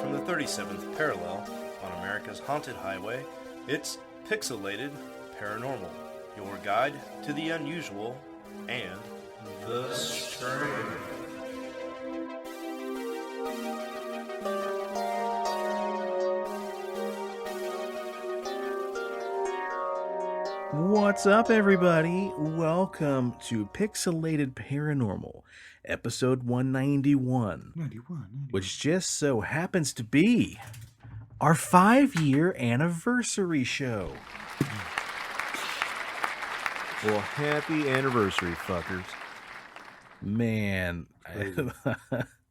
from the 37th parallel on America's haunted highway, it's Pixelated Paranormal, your guide to the unusual and the strange. What's up, everybody? Welcome to Pixelated Paranormal, episode 191, 91. which just so happens to be our 5-year anniversary show. Well, happy anniversary, fuckers. Man,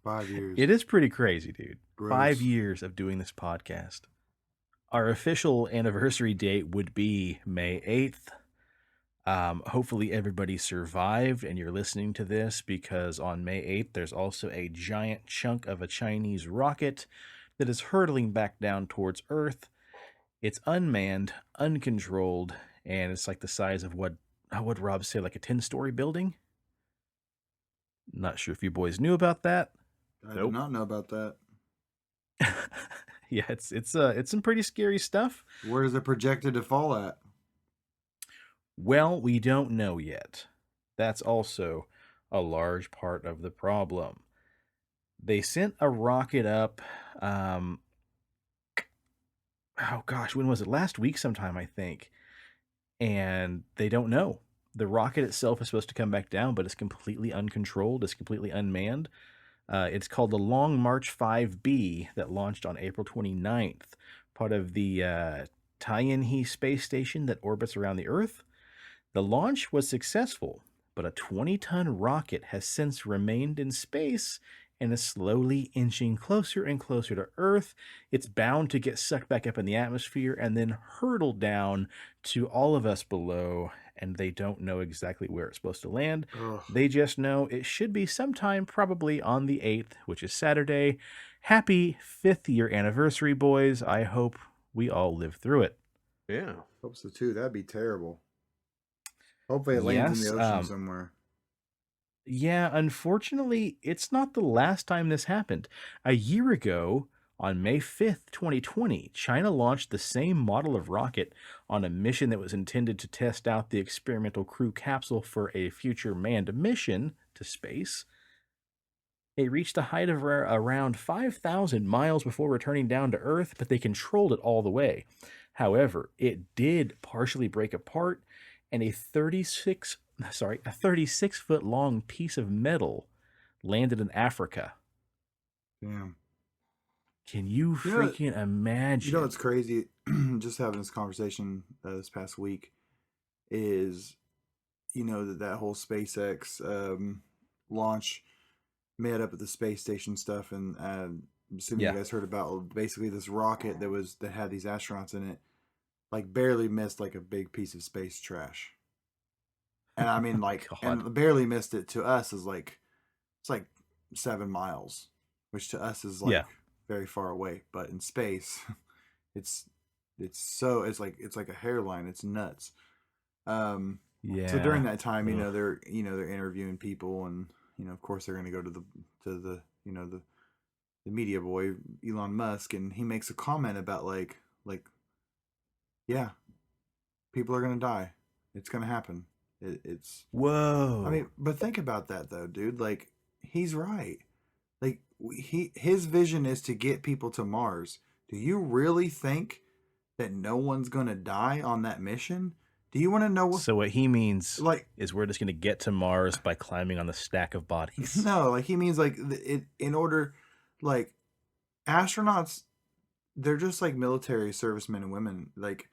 5 years. it is pretty crazy, dude. Gross. 5 years of doing this podcast. Our official anniversary date would be May 8th. Hopefully everybody survived and you're listening to this, because on May 8th there's also a giant chunk of a Chinese rocket that is hurtling back down towards Earth. It's unmanned, uncontrolled, and it's like the size of what would Rob say, like a 10-story building? Not sure if you boys knew about that. I did not know about that. Yeah, it's some pretty scary stuff. Where is it projected to fall at? Well, we don't know yet. That's also a large part of the problem. They sent a rocket up, oh gosh, when was it? Last week sometime, I think. And they don't know. The rocket itself is supposed to come back down, but it's completely uncontrolled. It's completely unmanned. It's called the Long March 5B that launched on April 29th, part of the Tianhe space station that orbits around the Earth. The launch was successful, but a 20-ton rocket has since remained in space and is slowly inching closer and closer to Earth. It's bound to get sucked back up in the atmosphere and then hurtle down to all of us below, and they don't know exactly where it's supposed to land. Ugh. They just know it should be sometime probably on the 8th, which is Saturday. Happy 5th year anniversary, boys. I hope we all live through it. Yeah. Hope so too. That'd be terrible. Hopefully it lands in the ocean somewhere. Yeah, unfortunately, it's not the last time this happened. A year ago, on May 5th, 2020, China launched the same model of rocket on a mission that was intended to test out the experimental crew capsule for a future manned mission to space. It reached a height of around 5,000 miles before returning down to Earth, but they controlled it all the way. However, it did partially break apart, and a 36-foot long piece of metal landed in Africa. Damn. Can you freaking imagine? You know what's crazy? Just having this conversation this past week is, that whole SpaceX launch met up at the space station stuff, and I'm assuming you guys heard about basically this rocket that had these astronauts in it, like barely missed like a big piece of space trash. And I mean, like, and barely missed it to us is like, it's like 7 miles, which to us is like very far away. But in space, it's like a hairline. It's nuts. So during that time, they're interviewing people, and of course they're going to go to the media boy Elon Musk, and he makes a comment about like people are going to die. It's going to happen. It's whoa. I mean, but think about that though, dude. Like, he's right. Like, his vision is to get people to Mars. Do you really think that no one's gonna die on that mission? Do you want to know what? So what he means, is we're just gonna get to Mars by climbing on the stack of bodies. No, like he means like in order, like astronauts, they're just like military servicemen and women. Like,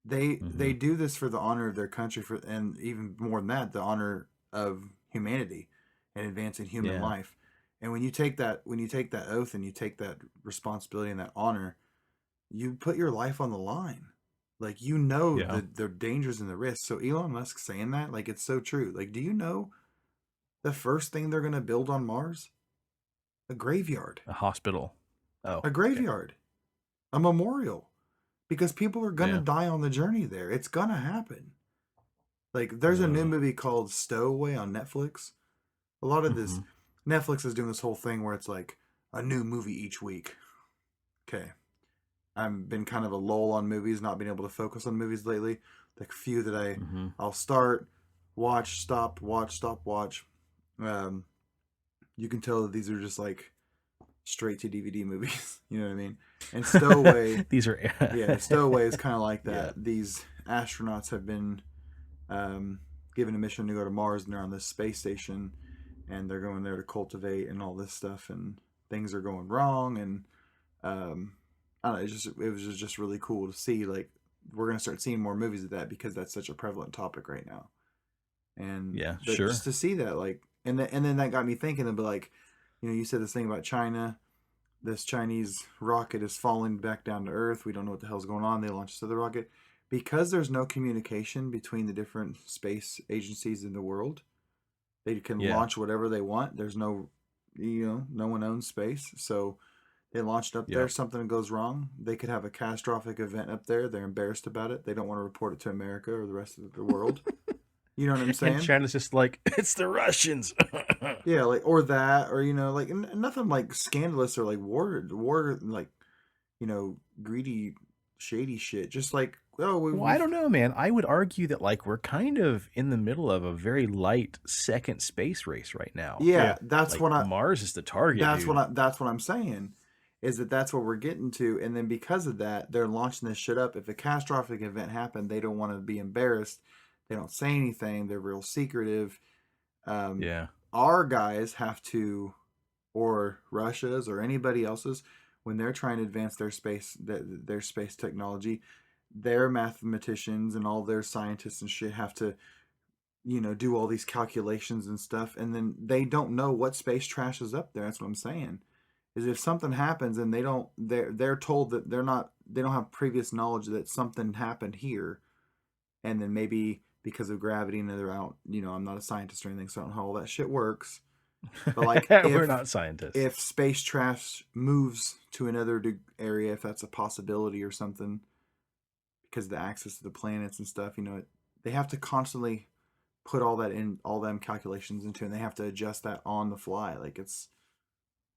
they do this for the honor of their country, and even more than that, the honor of humanity and advancing human life. And when you take that oath and you take that responsibility and that honor, you put your life on the line. Like, the dangers and the risks. So Elon Musk saying that, like, it's so true. Like, do you know the first thing they're going to build on Mars? A graveyard. A hospital. Oh. A graveyard. Okay. A memorial. Because people are going to die on the journey there. It's going to happen. Like, there's a new movie called Stowaway on Netflix. A lot of this, Netflix is doing this whole thing where it's like a new movie each week. Okay. I've been kind of a lull on movies, not being able to focus on movies lately. Like a few that I'll start, watch, stop, watch, stop, watch. You can tell that these are just like straight to DVD movies. You know what I mean? And Stowaway, These are Stowaway is kind of like that. Yeah. These astronauts have been given a mission to go to Mars, and they're on this space station, and they're going there to cultivate and all this stuff, and things are going wrong, and I don't know, it was just really cool to see. Like, we're gonna start seeing more movies of that because that's such a prevalent topic right now. And Yeah, but sure. just to see that, like, and then that got me thinking. And be like, you said this thing about China. This Chinese rocket is falling back down to Earth. We don't know what the hell's going on. They launched the rocket because there's no communication between the different space agencies in the world. They can launch whatever they want. There's no, no one owns space, so they launched up there. Something goes wrong. They could have a catastrophic event up there. They're embarrassed about it. They don't want to report it to America or the rest of the world. You know what I'm saying? And China's just like, it's the Russians. Yeah, like, or that, or like nothing like scandalous or like war, like, greedy, shady shit. Just like, well, I don't know, man. I would argue that like we're kind of in the middle of a very light second space race right now. Yeah, that's like, what Mars is the target. That's what I'm saying. Is that's what we're getting to, and then because of that, they're launching this shit up. If a catastrophic event happened, they don't want to be embarrassed. They don't say anything. They're real secretive. Our guys have to, or Russia's or anybody else's, when they're trying to advance their space technology, their mathematicians and all their scientists and shit have to, do all these calculations and stuff, and then they don't know what space trash is up there. That's what I'm saying. Is if something happens and they're told that they don't have previous knowledge that something happened here, and then maybe because of gravity and they're out, I'm not a scientist or anything, so I don't know how all that shit works. But like, we're not scientists. If space trash moves to another area, if that's a possibility or something, because of the access to the planets and stuff, they have to constantly put all that in, all them calculations into, and they have to adjust that on the fly. Like, it's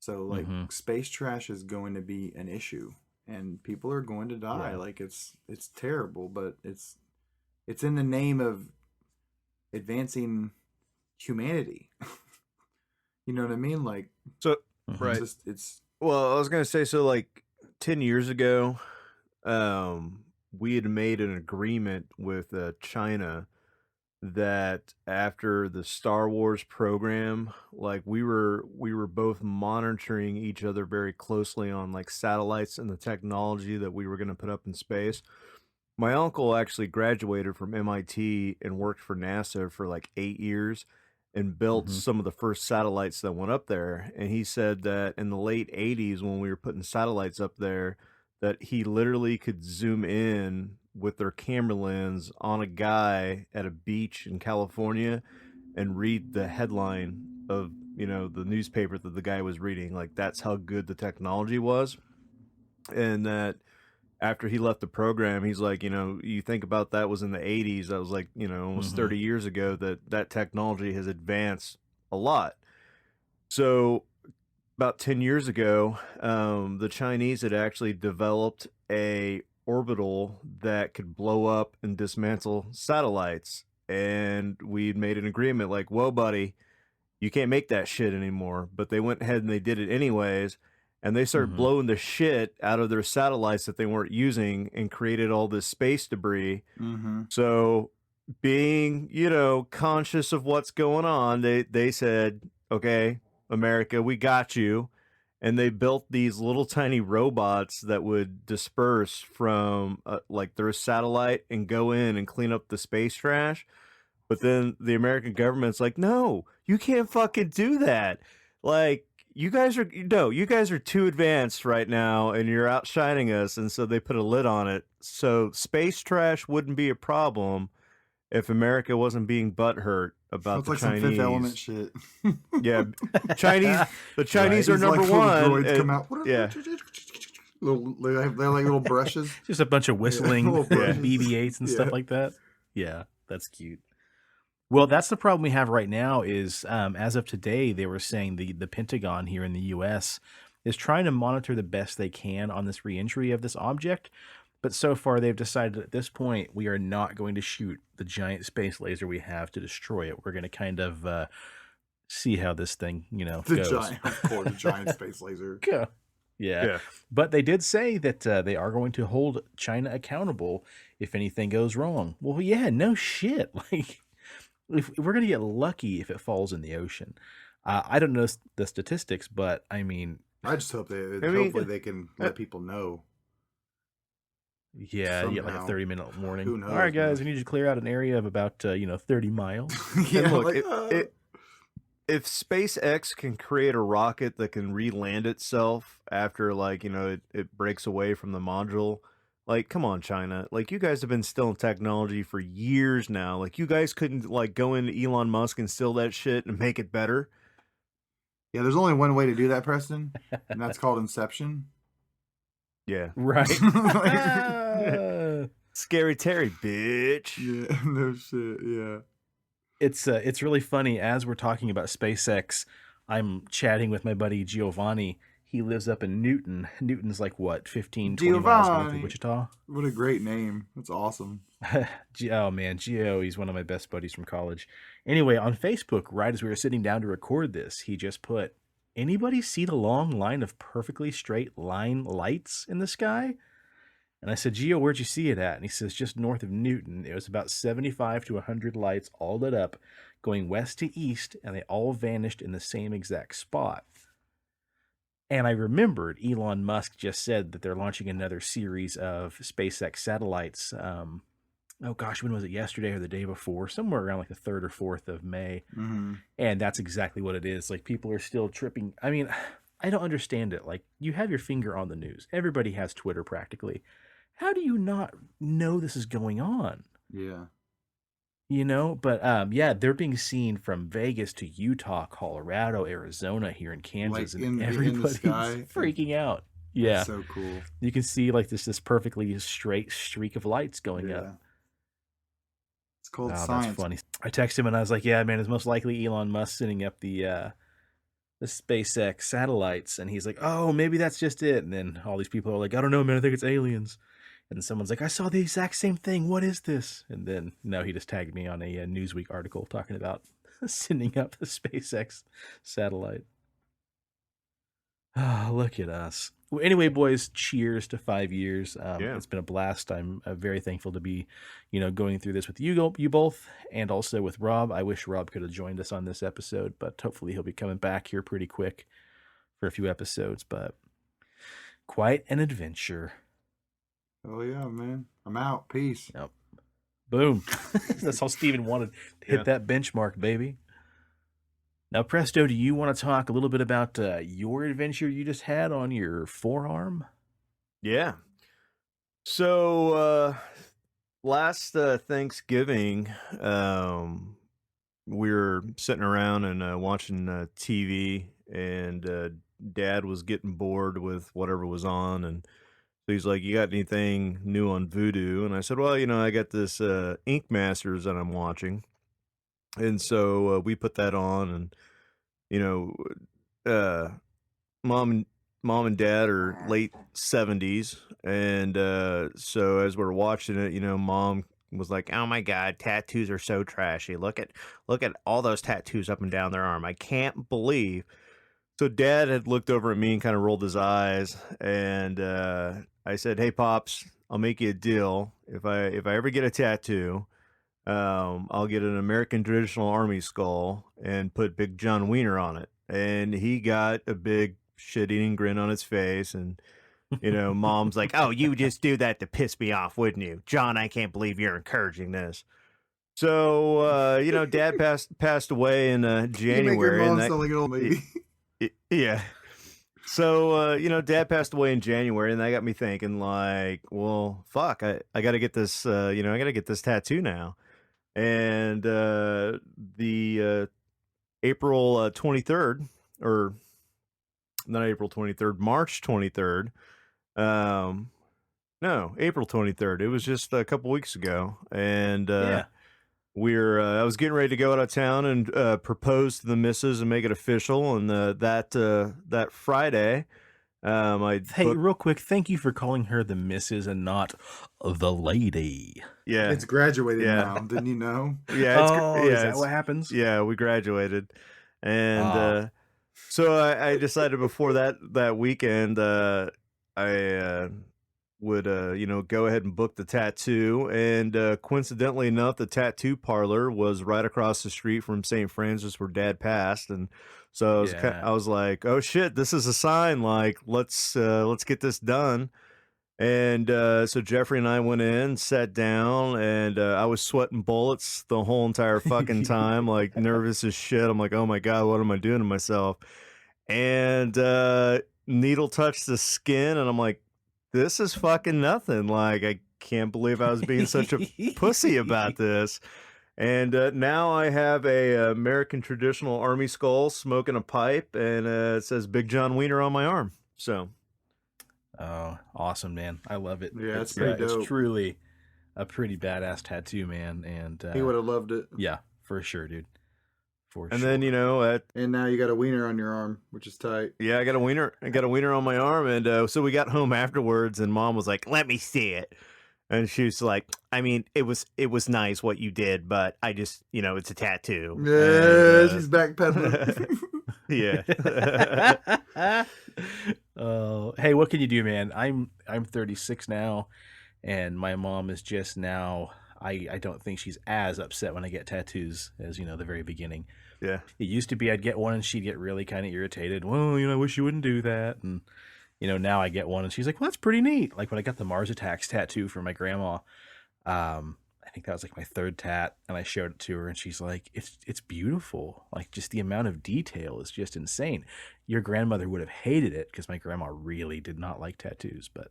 so like space trash is going to be an issue, and people are going to die. Yeah. Like, it's terrible, but it's in the name of advancing humanity. You know what I mean? Like, so right. Well, I was gonna say, so like 10 years ago, we had made an agreement with China that after the Star Wars program, like we were both monitoring each other very closely on like satellites and the technology that we were going to put up in space. My uncle actually graduated from MIT and worked for NASA for like 8 years and built some of the first satellites that went up there. And he said that in the late 80s, when we were putting satellites up there, that he literally could zoom in with their camera lens on a guy at a beach in California and read the headline of, the newspaper that the guy was reading. Like, that's how good the technology was. And that after he left the program, he's like, you think about that was in the 80s. That was like, almost 30 years ago that technology has advanced a lot. So about 10 years ago, the Chinese had actually developed a orbital that could blow up and dismantle satellites. And we made an agreement like, whoa, buddy, you can't make that shit anymore. But they went ahead and they did it anyways. And they started blowing the shit out of their satellites that they weren't using and created all this space debris. So being, conscious of what's going on, they said, okay, America, we got you. And they built these little tiny robots that would disperse from like their satellite and go in and clean up the space trash. But then the American government's like, no, you can't fucking do that. Like, you guys are too advanced right now and you're outshining us. And so they put a lid on it. So space trash wouldn't be a problem if America wasn't being butthurt about the Chinese. Some Fifth Element shit. Yeah, the Chinese are number one. Droids come out. Yeah. They have like little brushes. Just a bunch of whistling BB-8s and stuff like that. Yeah, that's cute. Well, that's the problem we have right now is, as of today, they were saying the Pentagon here in the U.S. is trying to monitor the best they can on this reentry of this object. But so far, they've decided at this point, we are not going to shoot the giant space laser we have to destroy it. We're going to kind of see how this thing, goes. The giant space laser. Yeah. But they did say that they are going to hold China accountable if anything goes wrong. Well, yeah, no shit. Like, if we're going to get lucky if it falls in the ocean. I don't know the statistics, but I mean, I just hope hopefully they can let people know. Yeah, somehow. You get like a 30-minute warning. Who knows, all right, guys, man. we need you to clear out an area of about 30 miles. Yeah, look, if SpaceX can create a rocket that can re-land itself after, like, it breaks away from the module, like, come on, China. Like, you guys have been stealing technology for years now. Like, you guys couldn't, like, go into Elon Musk and steal that shit and make it better. Yeah, there's only one way to do that, Preston, and that's called Inception. Yeah. Right. Scary Terry, bitch. Yeah, no shit, yeah. It's really funny. As we're talking about SpaceX, I'm chatting with my buddy Giovanni. He lives up in Newton. Newton's like, what, 15, 20 miles north of Wichita? What a great name. That's awesome. Oh, man, Gio, he's one of my best buddies from college. Anyway, on Facebook, right as we were sitting down to record this, he just put, anybody see the long line of perfectly straight line lights in the sky? And I said, Gio, where'd you see it at? And he says, just north of Newton. It was about 75 to 100 lights all lit up, going west to east, and they all vanished in the same exact spot. And I remembered Elon Musk just said that they're launching another series of SpaceX satellites. Oh gosh, when was it? Yesterday or the day before? Somewhere around like the 3rd or 4th of May. Mm-hmm. And that's exactly what it is. Like, people are still tripping. I mean, I don't understand it. Like, you have your finger on the news. Everybody has Twitter practically. How do you not know this is going on? Yeah. But yeah, they're being seen from Vegas to Utah, Colorado, Arizona, here in Kansas, Like and everybody's freaking out. Yeah. That's so cool. You can see like this perfectly straight streak of lights going up. It's called science. That's funny. I texted him and I was like, yeah, man, it's most likely Elon Musk sending up the SpaceX satellites. And he's like, oh, maybe that's just it. And then all these people are like, I don't know, man, I think it's aliens. And someone's like, I saw the exact same thing. What is this? And then, no, he just tagged me on a Newsweek article talking about sending up the SpaceX satellite. Oh, look at us. Well, anyway, boys, cheers to 5 years. It's been a blast. I'm very thankful to be, going through this with you both, and also with Rob. I wish Rob could have joined us on this episode, but hopefully he'll be coming back here pretty quick for a few episodes. But quite an adventure. Oh, yeah, man. I'm out. Peace. Yep. Boom. That's all Steven wanted. Hit that benchmark, baby. Now, Presto, do you want to talk a little bit about your adventure you just had on your forearm? Yeah. So, last Thanksgiving, we were sitting around and watching TV, and Dad was getting bored with whatever was on, and so he's like, you got anything new on Vudu? And I said, well, I got this Ink Masters that I'm watching. And so we put that on, and, mom and dad are late 70s. And so as we're watching it, mom was like, oh my God, tattoos are so trashy. Look at all those tattoos up and down their arm. I can't believe. So Dad had looked over at me and kind of rolled his eyes, and I said, "Hey, Pops, I'll make you a deal. If I ever get a tattoo, I'll get an American traditional army skull and put Big John Wiener on it." And he got a big shit-eating grin on his face, and Mom's like, "Oh, you just do that to piss me off, wouldn't you, John? I can't believe you're encouraging this." So Dad passed away in January. You make your mom sound like an old lady. Yeah. So, Dad passed away in January, and that got me thinking, like, well, fuck, I got to get this, I got to get this tattoo now. And the April 23rd, or not April 23rd, March 23rd, no, April 23rd. It was just a couple weeks ago. And I was getting ready to go out of town and propose to the missus and make it official. And that Friday, Hey, real quick, thank you for calling her the Mrs. and not the lady. Yeah, it's graduated now. Didn't you know? Yeah, is that what happens? Yeah, we graduated, and so I decided before that weekend, I would go ahead and book the tattoo, and coincidentally enough, the tattoo parlor was right across the street from St. Francis where Dad passed, and so I was like, oh shit, this is a sign. Like, let's get this done. And so Jeffrey and I went in, sat down, and I was sweating bullets the whole entire fucking time, like nervous as shit. I'm like, oh my God, what am I doing to myself? And needle touched the skin, and I'm like, this is fucking nothing. Like, I can't believe I was being such a pussy about this. And now I have a American traditional army skull smoking a pipe, and it says Big John Wiener on my arm. So. Oh, awesome, man. I love it. Yeah, it's pretty dope. It's truly a pretty badass tattoo, man. And he would have loved it. Yeah, for sure, dude. And then, and now you got a wiener on your arm, which is tight. Yeah, I got a wiener. I got a wiener on my arm. And so we got home afterwards, and Mom was like, let me see it. And she's like, I mean, it was nice what you did, but I just, it's a tattoo. Yeah, and, she's backpedaling. Yeah. Hey, what can you do, man? I'm 36 now, and my mom is just now. I don't think she's as upset when I get tattoos as the very beginning. Yeah, it used to be I'd get one and she'd get really kind of irritated. Well, I wish you wouldn't do that. And now I get one and she's like, well, that's pretty neat. Like when I got the Mars Attacks tattoo for my grandma, I think that was like my third tat, and I showed it to her, and she's like, it's beautiful. Like, just the amount of detail is just insane. Your grandmother would have hated it because my grandma really did not like tattoos. But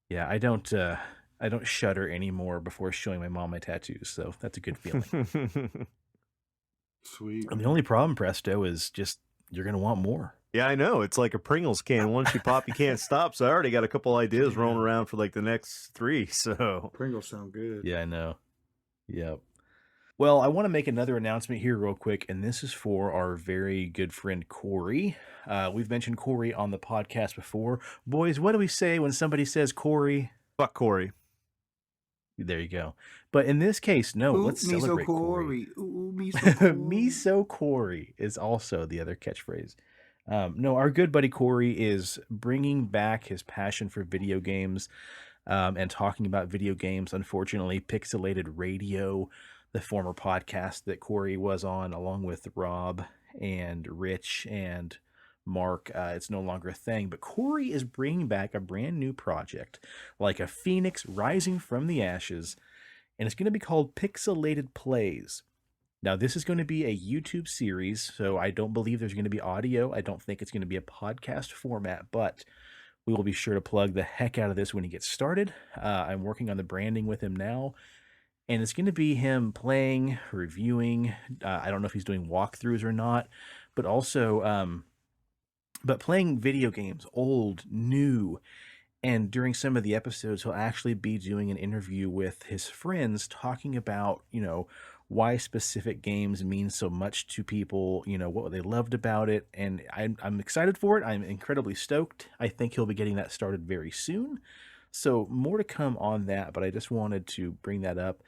yeah, I don't shudder anymore before showing my mom my tattoos, so that's a good feeling. Sweet. And the only problem, Presto, is just you're gonna want more. Yeah, I know. It's like a Pringles can. Once you pop, you can't stop. So I already got a couple ideas rolling around for like the next 3. So Pringles sound good. Yeah, I know. Yep. Well, I want to make another announcement here real quick, and this is for our very good friend Corey. We've mentioned Corey on the podcast before. Boys, what do we say when somebody says Corey? Fuck Corey. There you go. But in this case, no, let's celebrate Corey. Ooh, miso Corey. Miso Corey is also the other catchphrase. No, our good buddy Corey is bringing back his passion for video games and talking about video games. Unfortunately, Pixelated Radio, the former podcast that Corey was on along with Rob and Rich and Mark, it's no longer a thing. But Corey is bringing back a brand new project, like a phoenix rising from the ashes, and it's going to be called Pixelated Plays. Now, this is going to be a YouTube series, so I don't believe there's going to be audio. I don't think it's going to be a podcast format, but we will be sure to plug the heck out of this when he gets started. I'm working on the branding with him now, and it's going to be him playing, reviewing. I don't know if he's doing walkthroughs or not, but also but playing video games, old, new. And during some of the episodes, he'll actually be doing an interview with his friends talking about, why specific games mean so much to people, what they loved about it. And I'm excited for it. I'm incredibly stoked. I think he'll be getting that started very soon. So more to come on that, but I just wanted to bring that up,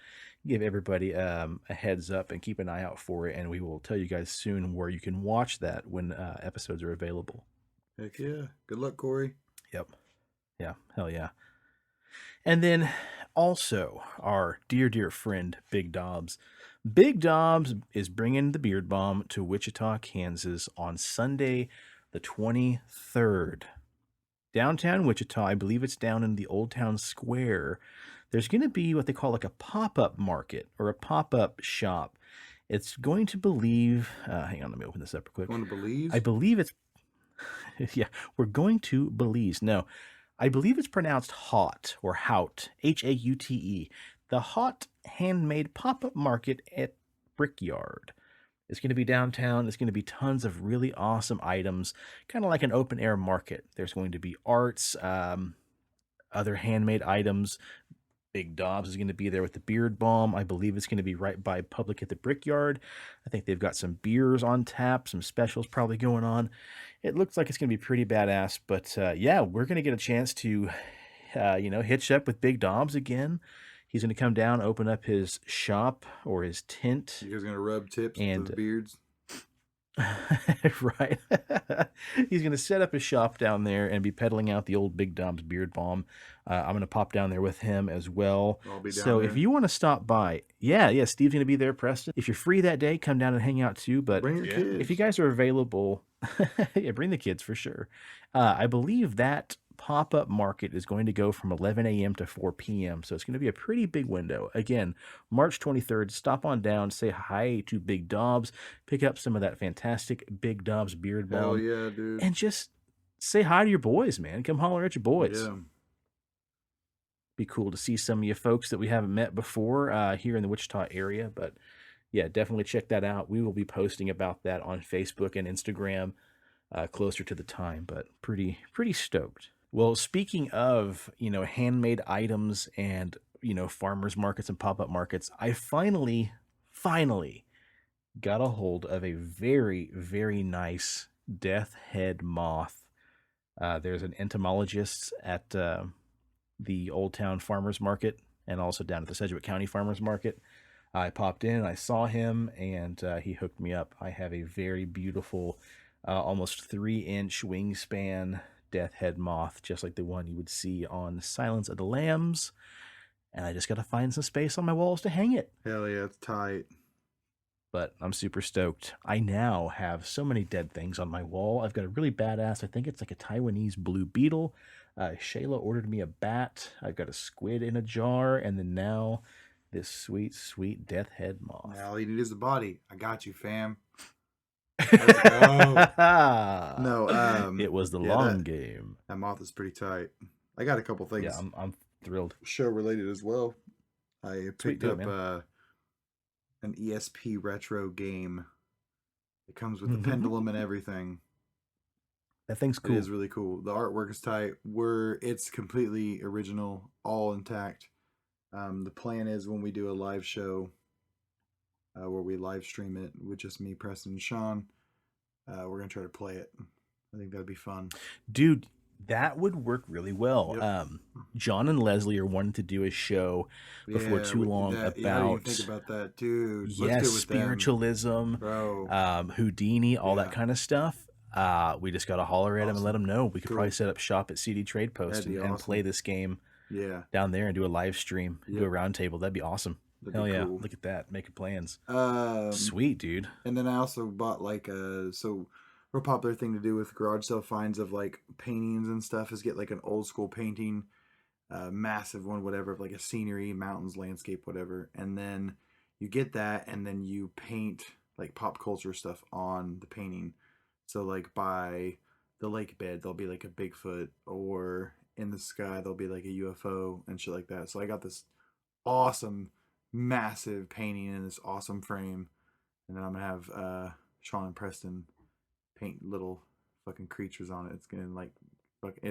give everybody a heads up, and keep an eye out for it. And we will tell you guys soon where you can watch that when episodes are available. Heck yeah. Good luck, Corey. Yep. Yeah. Hell yeah. And then also our dear friend, Big Dobbs. Big Dobbs is bringing the Beard Bomb to Wichita, Kansas on Sunday, the 23rd. Downtown Wichita, I believe it's down in the Old Town Square. There's going to be what they call like a pop-up market or a pop-up shop. It's going to hang on, let me open this up real quick. Going to Belize? I believe it's, yeah, we're going to Belize. No, I believe it's pronounced Haute or Haute, Haute. The Hot Handmade Pop-Up Market at Brickyard. It's going to be downtown. It's going to be tons of really awesome items, kind of like an open-air market. There's going to be arts, other handmade items, Big Dobbs is going to be there with the beard balm. I believe it's going to be right by Public at the Brickyard. I think they've got some beers on tap, some specials probably going on. It looks like it's going to be pretty badass. But yeah, we're going to get a chance to, hitch up with Big Dobbs again. He's going to come down, open up his shop or his tent. You guys going to rub tips and with the beards? Right. He's going to set up his shop down there and be peddling out the old Big Dobbs beard balm. I'm going to pop down there with him as well. I'll be down So there. if you want to stop by, yeah, Steve's going to be there, Preston. If you're free that day, come down and hang out too. But Bring your kids. if you guys are available, yeah, bring the kids for sure. I believe that pop-up market is going to go from 11 a.m. to 4 p.m. So it's going to be a pretty big window. Again, March 23rd, stop on down, say hi to Big Dobbs, pick up some of that fantastic Big Dobbs beard balm. Hell yeah, dude. And just say hi to your boys, man. Come holler at your boys. Yeah. Be cool to see some of you folks that we haven't met before here in the Wichita area. But yeah, definitely check that out. We will be posting about that on Facebook and Instagram closer to the time, but pretty stoked. Well, speaking of, handmade items and, farmers markets and pop-up markets, I finally got a hold of a very, very nice death head moth. There's an entomologist at the Old Town Farmers Market and also down at the Sedgwick County Farmers Market. I popped in, I saw him, and he hooked me up. I have a very beautiful, almost 3-inch wingspan death head moth, just like the one you would see on Silence of the Lambs. And I just got to find some space on my walls to hang it. Hell yeah, it's tight. But I'm super stoked. I now have so many dead things on my wall. I've got a really badass, I think it's like a Taiwanese blue beetle. Shayla ordered me a bat. I've got a squid in a jar. And then now this sweet, sweet death head moth. Now all you need is the body. I got you, fam. Let's go. No, it was the long game. That moth is pretty tight. I got a couple things. Yeah, I'm thrilled. Show related as well. I picked up man. an ESP retro game. It comes with the pendulum and everything. That thing's cool. It is really cool. The artwork is tight. It's completely original, all intact. The plan is when we do a live show, where we live stream it with just me, Preston, and Sean, we're gonna try to play it. I think that'd be fun, dude. That would work really well. Yep. John and Leslie are wanting to do a show before too long about. How do you think about that, dude? Yes, spiritualism, bro. Houdini, all that kind of stuff. We just gotta holler at him and let him know. We could probably set up shop at CD Trade Post and play this game. Yeah, down there and do a live stream, do a round table. That'd be awesome. Hell yeah! Cool. Look at that, making plans. Sweet, dude. And then I also bought like a real popular thing to do with garage sale finds of like paintings and stuff is get like an old school painting, massive one, whatever, of like a scenery, mountains, landscape, whatever. And then you get that, and then you paint like pop culture stuff on the painting. So like by the lake bed, there'll be like a Bigfoot, or in the sky there'll be like a UFO and shit like that. So I got this awesome massive painting in this awesome frame, and then I'm gonna have Sean and Preston paint little fucking creatures on it. It's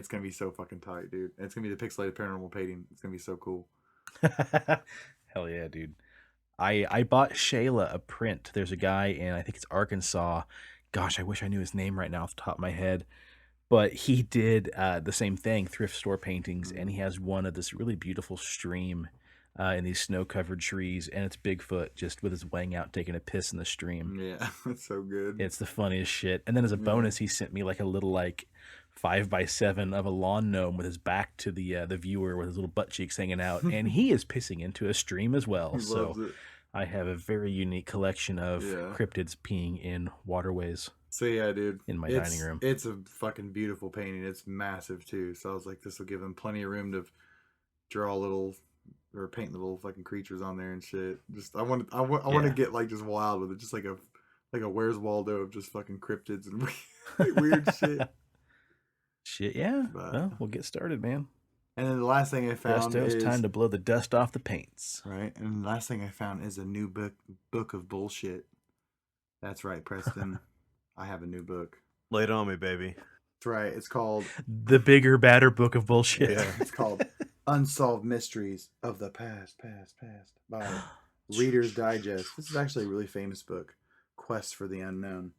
gonna be so fucking tight, dude. And it's gonna be the Pixelated Paranormal painting. It's gonna be so cool. Hell yeah, dude. I bought Shayla a print. There's a guy in, I think it's Arkansas. Gosh, I wish I knew his name right now off the top of my head. But he did the same thing, thrift store paintings, and he has one of this really beautiful stream in these snow-covered trees, and it's Bigfoot just with his wang out taking a piss in the stream. Yeah, it's so good. It's the funniest shit. And then as a bonus, he sent me like a little 5x7 of a lawn gnome with his back to the viewer with his little butt cheeks hanging out, and he is pissing into a stream as well. He loves it. I have a very unique collection of cryptids peeing in waterways. So yeah, dude, in my dining room. It's a fucking beautiful painting. It's massive too. So I was like, this will give him plenty of room to draw paint little fucking creatures on there and shit. Just I want to get like just wild with it, just like a Where's Waldo of just fucking cryptids and weird shit. Shit, yeah. Well, we'll get started, man. And then the last thing I found is time to blow the dust off the paints. Right, and the last thing I found is a new book of bullshit. That's right, Preston. I have a new book. Lay it on me, baby. That's right. It's called The Bigger, Badder Book of Bullshit. Yeah, it's called Unsolved Mysteries of the Past by Reader's Digest. This is actually a really famous book, Quest for the Unknown.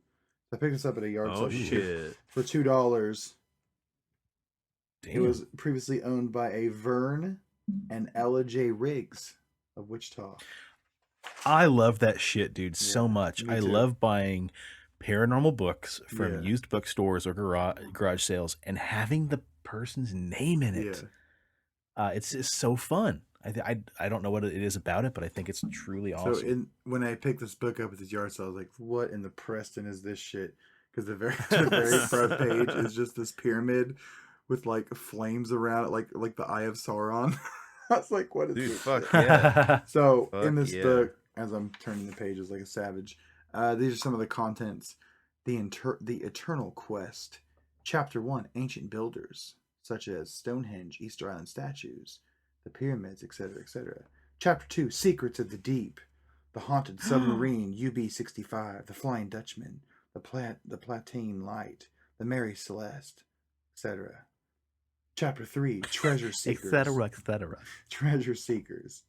I picked this up at a yard sale for $2. Damn. It was previously owned by a Vern and Ella J. Riggs of Wichita. I love that shit, dude, so much. I love buying paranormal books from used bookstores or garage sales and having the person's name in it. It's just so fun. I don't know what it is about it, but I think it's truly awesome. So when I picked this book up at this yard sale, I was like, what in the Preston is this shit? Because the very front page is just this pyramid with like flames around it, like the Eye of Sauron. I was like, what is this? Fuck yeah. So in this book, as I'm turning the pages like a savage, these are some of the contents. The Eternal Quest. Chapter 1, Ancient Builders, such as Stonehenge, Easter Island statues, the pyramids, etc., etc. Chapter 2, Secrets of the Deep. The Haunted Submarine, UB-65, the Flying Dutchman, the Platine Light, the Mary Celeste, etc. Chapter 3, Treasure Seekers. etc. Treasure Seekers.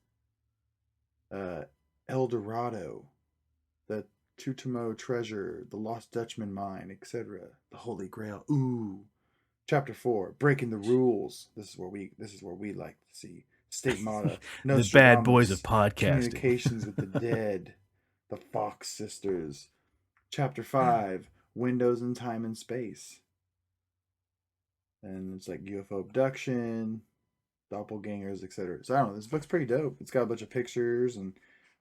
El Dorado, the Tutamo Treasure, the Lost Dutchman Mine, etc. The Holy Grail. Ooh. Chapter 4, Breaking the Rules. This is where we like to see. State motto. The bad boys of podcasting. Communications with the Dead. The Fox Sisters. Chapter 5, Windows in Time and Space. And it's like UFO abduction, doppelgangers, etc. So I don't know. This book's pretty dope. It's got a bunch of pictures and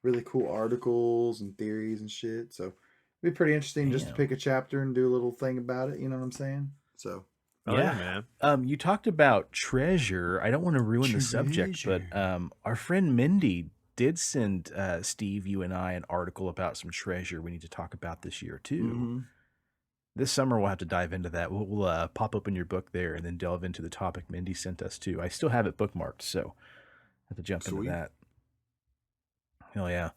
really cool articles and theories and shit. So it'd be pretty interesting just to pick a chapter and do a little thing about it. You know what I'm saying? So. Yeah, man. You talked about treasure. I don't want to ruin the subject, but our friend Mindy did send Steve, you and I, an article about some treasure we need to talk about this year too. Mm-hmm. This summer we'll have to dive into that. We'll pop open your book there and then delve into the topic Mindy sent us too. I still have it bookmarked, so I have to jump into that. Hell yeah.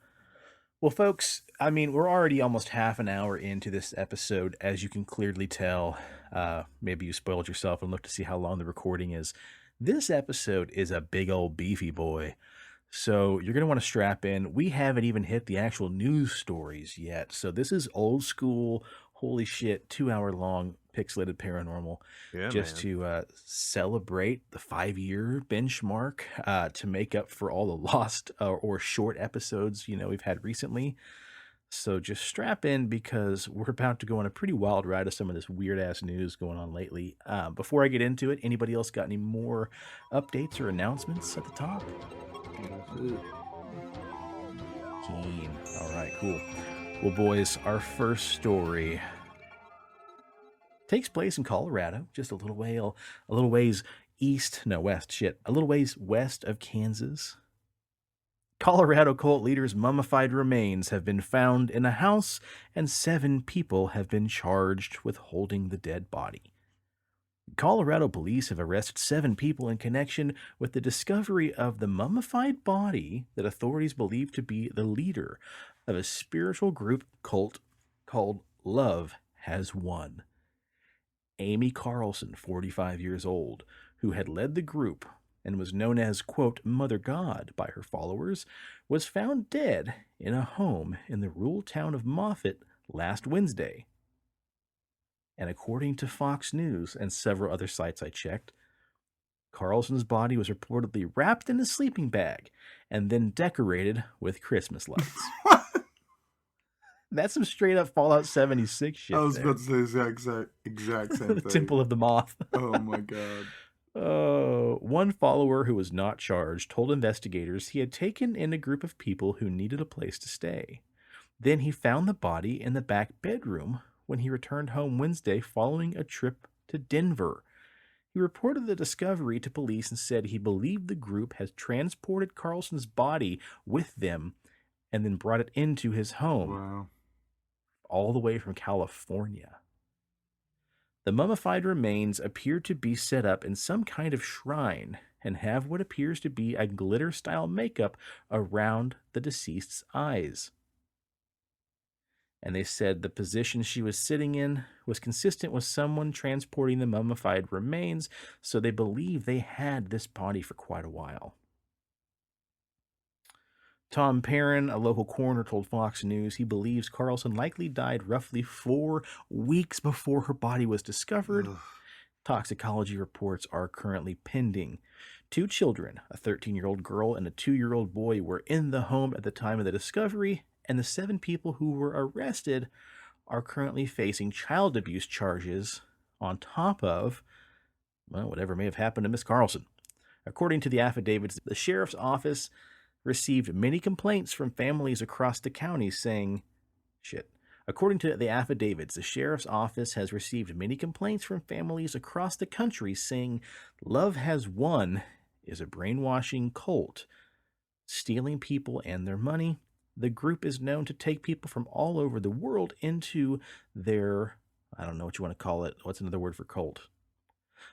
Well, folks, I mean, we're already almost half an hour into this episode, as you can clearly tell. Maybe you spoiled yourself and looked to see how long the recording is. This episode is a big old beefy boy, so you're going to want to strap in. We haven't even hit the actual news stories yet, so this is old school, holy shit, 2-hour long Pixelated Paranormal, to celebrate the 5-year benchmark, to make up for all the lost or short episodes we've had recently. So just strap in, because we're about to go on a pretty wild ride of some of this weird ass news going on lately. Before I get into it, anybody else got any more updates or announcements at the top? Keen. All right, cool. Well, boys, our first story takes place in Colorado, just a little ways west of Kansas. Colorado cult leaders' mummified remains have been found in a house, and 7 people have been charged with holding the dead body. Colorado police have arrested 7 people in connection with the discovery of the mummified body that authorities believe to be the leader of a spiritual group cult called Love Has Won. Amy Carlson, 45 years old, who had led the group and was known as, quote, Mother God by her followers, was found dead in a home in the rural town of Moffett last Wednesday. And according to Fox News and several other sites I checked, Carlson's body was reportedly wrapped in a sleeping bag and then decorated with Christmas lights. That's some straight up Fallout 76 shit. I was about to say the exact same thing. The Temple of the Moth. Oh my god. One follower who was not charged told investigators he had taken in a group of people who needed a place to stay. Then he found the body in the back bedroom when he returned home Wednesday following a trip to Denver. He reported the discovery to police and said he believed the group had transported Carlson's body with them and then brought it into his home. Wow. All the way from California. The mummified remains appear to be set up in some kind of shrine and have what appears to be a glitter-style makeup around the deceased's eyes. And they said the position she was sitting in was consistent with someone transporting the mummified remains, so they believe they had this body for quite a while. Tom Perrin, a local coroner, told Fox News he believes Carlson likely died roughly 4 weeks before her body was discovered. Ugh. Toxicology reports are currently pending. 2 children, a 13-year-old girl and a 2-year-old boy, were in the home at the time of the discovery, and the 7 people who were arrested are currently facing child abuse charges on top of, well, whatever may have happened to Miss Carlson. According to the affidavits, the sheriff's office received many complaints from families across the county saying, According to the affidavits, the sheriff's office has received many complaints from families across the country saying Love Has Won is a brainwashing cult, stealing people and their money. The group is known to take people from all over the world into their, I don't know what you want to call it. What's another word for cult?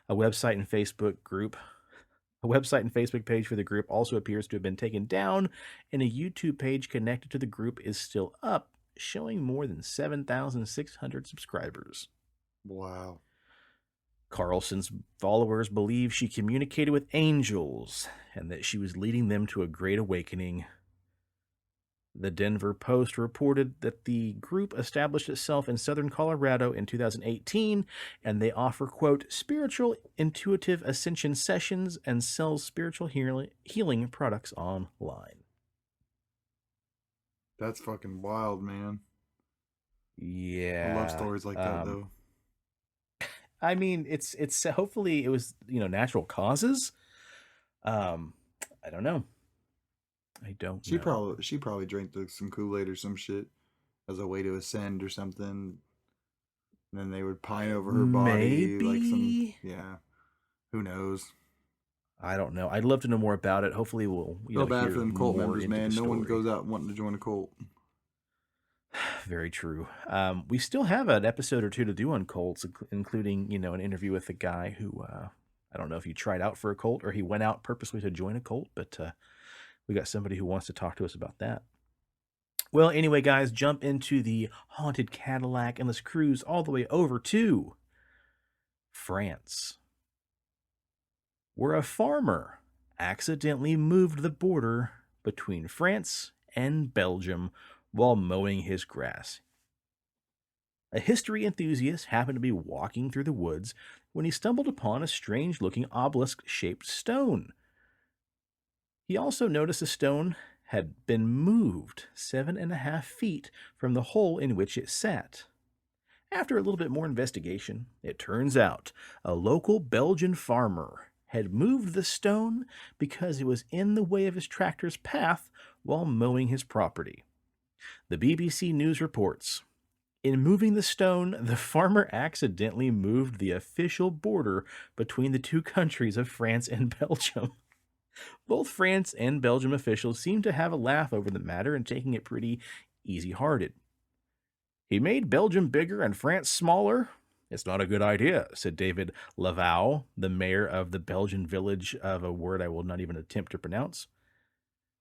A website and Facebook page for the group also appears to have been taken down, and a YouTube page connected to the group is still up, showing more than 7,600 subscribers. Wow. Carlson's followers believe she communicated with angels and that she was leading them to a great awakening. The Denver Post reported that the group established itself in southern Colorado in 2018, and they offer, quote, spiritual intuitive ascension sessions and sells spiritual healing products online. That's fucking wild, man. Yeah. I love stories like that, though. I mean, it's hopefully it was, natural causes. I don't know. She probably drank some Kool-Aid or some shit as a way to ascend or something. And then they would pine over her body. Maybe. Who knows? I don't know. I'd love to know more about it. Hopefully we'll feel bad hear for them cult more members, into man. the No one story. goes out wanting to join a cult. Very true. We still have an episode or two to do on cults, including, an interview with a guy who, I don't know if he tried out for a cult or he went out purposely to join a cult, but we got somebody who wants to talk to us about that. Well, anyway, guys, jump into the haunted Cadillac and let's cruise all the way over to France, where a farmer accidentally moved the border between France and Belgium while mowing his grass. A history enthusiast happened to be walking through the woods when he stumbled upon a strange-looking obelisk-shaped stone. He also noticed the stone had been moved 7.5 feet from the hole in which it sat. After a little bit more investigation, it turns out a local Belgian farmer had moved the stone because it was in the way of his tractor's path while mowing his property. The BBC News reports, in moving the stone, the farmer accidentally moved the official border between the two countries of France and Belgium. Both France and Belgium officials seem to have a laugh over the matter and taking it pretty easy-hearted. He made Belgium bigger and France smaller? It's not a good idea, said David Lavaux, the mayor of the Belgian village of a word I will not even attempt to pronounce.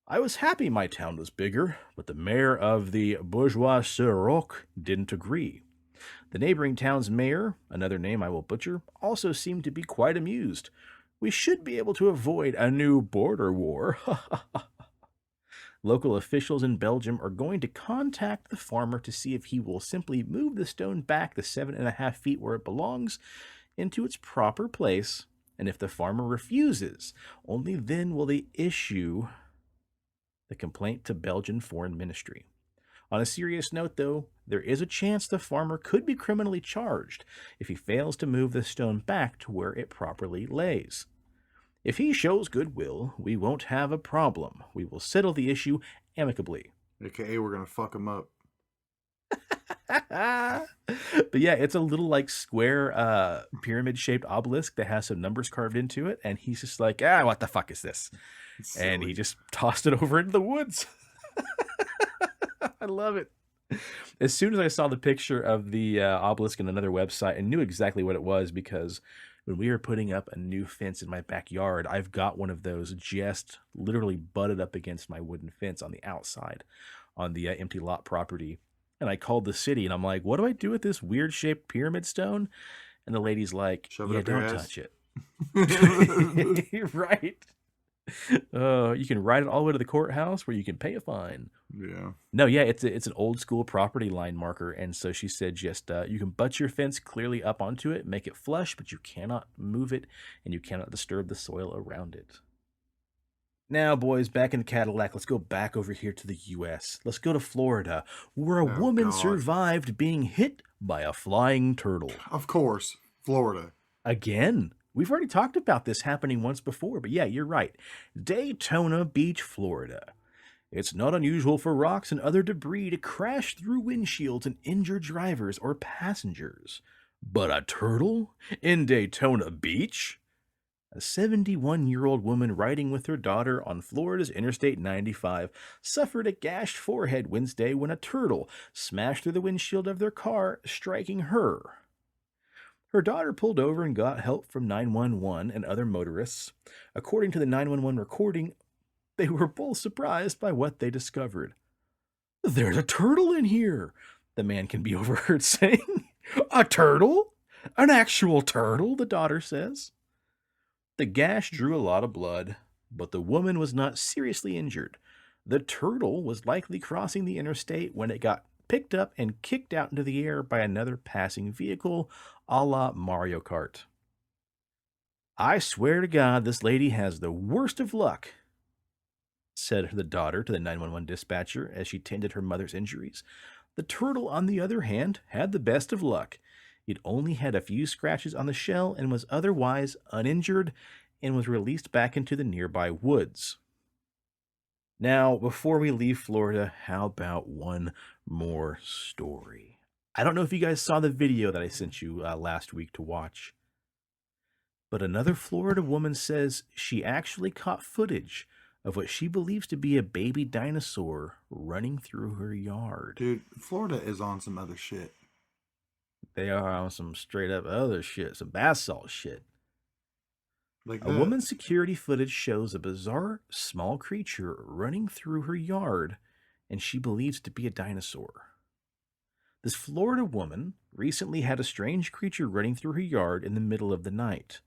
I was happy my town was bigger, but the mayor of the Bourgeois-sur-Roc didn't agree. The neighboring town's mayor, another name I will butcher, also seemed to be quite amused. We should be able to avoid a new border war. Local officials in Belgium are going to contact the farmer to see if he will simply move the stone back the 7.5 feet where it belongs into its proper place, and if the farmer refuses, only then will they issue the complaint to Belgian Foreign Ministry. On a serious note, though, there is a chance the farmer could be criminally charged if he fails to move the stone back to where it properly lays. If he shows goodwill, we won't have a problem. We will settle the issue amicably. AKA, we're going to fuck him up. But yeah, it's a little square pyramid-shaped obelisk that has some numbers carved into it, and he's just like, what the fuck is this? And he just tossed it over into the woods. I love it. As soon as I saw the picture of the obelisk on another website, I knew exactly what it was because when we were putting up a new fence in my backyard, I've got one of those just literally butted up against my wooden fence on the outside on the empty lot property. And I called the city and I'm like, what do I do with this weird shaped pyramid stone? And the lady's like, Shove it yeah, up your don't ass. touch it. Right. You can ride it all the way to the courthouse where you can pay a fine. Yeah. No, yeah, it's an old school property line marker. And so she said just you can butt your fence clearly up onto it, make it flush, but you cannot move it and you cannot disturb the soil around it. Now, boys, back in the Cadillac, let's go back over here to the U.S. Let's go to Florida, where a woman survived being hit by a flying turtle. Of course, Florida. Again, we've already talked about this happening once before, but yeah, you're right. Daytona Beach, Florida. It's not unusual for rocks and other debris to crash through windshields and injure drivers or passengers. But a turtle in Daytona Beach? A 71-year-old woman riding with her daughter on Florida's Interstate 95 suffered a gashed forehead Wednesday when a turtle smashed through the windshield of their car, striking her. Her daughter pulled over and got help from 911 and other motorists. According to the 911 recording, they were both surprised by what they discovered. "There's a turtle in here," the man can be overheard saying. "A turtle? An actual turtle," the daughter says. The gash drew a lot of blood, but the woman was not seriously injured. The turtle was likely crossing the interstate when it got picked up and kicked out into the air by another passing vehicle, a la Mario Kart. "I swear to God, this lady has the worst of luck," said the daughter to the 911 dispatcher as she tended her mother's injuries. The turtle, on the other hand, had the best of luck. It only had a few scratches on the shell and was otherwise uninjured and was released back into the nearby woods. Now, before we leave Florida, how about one more story? I don't know if you guys saw the video that I sent you last week to watch, but another Florida woman says she actually caught footage of what she believes to be a baby dinosaur running through her yard. Dude, Florida is on some other shit. They are on some straight up other shit, some bath salt shit. Like a woman's security footage shows a bizarre small creature running through her yard, and she believes to be a dinosaur. This Florida woman recently had a strange creature running through her yard in the middle of the night.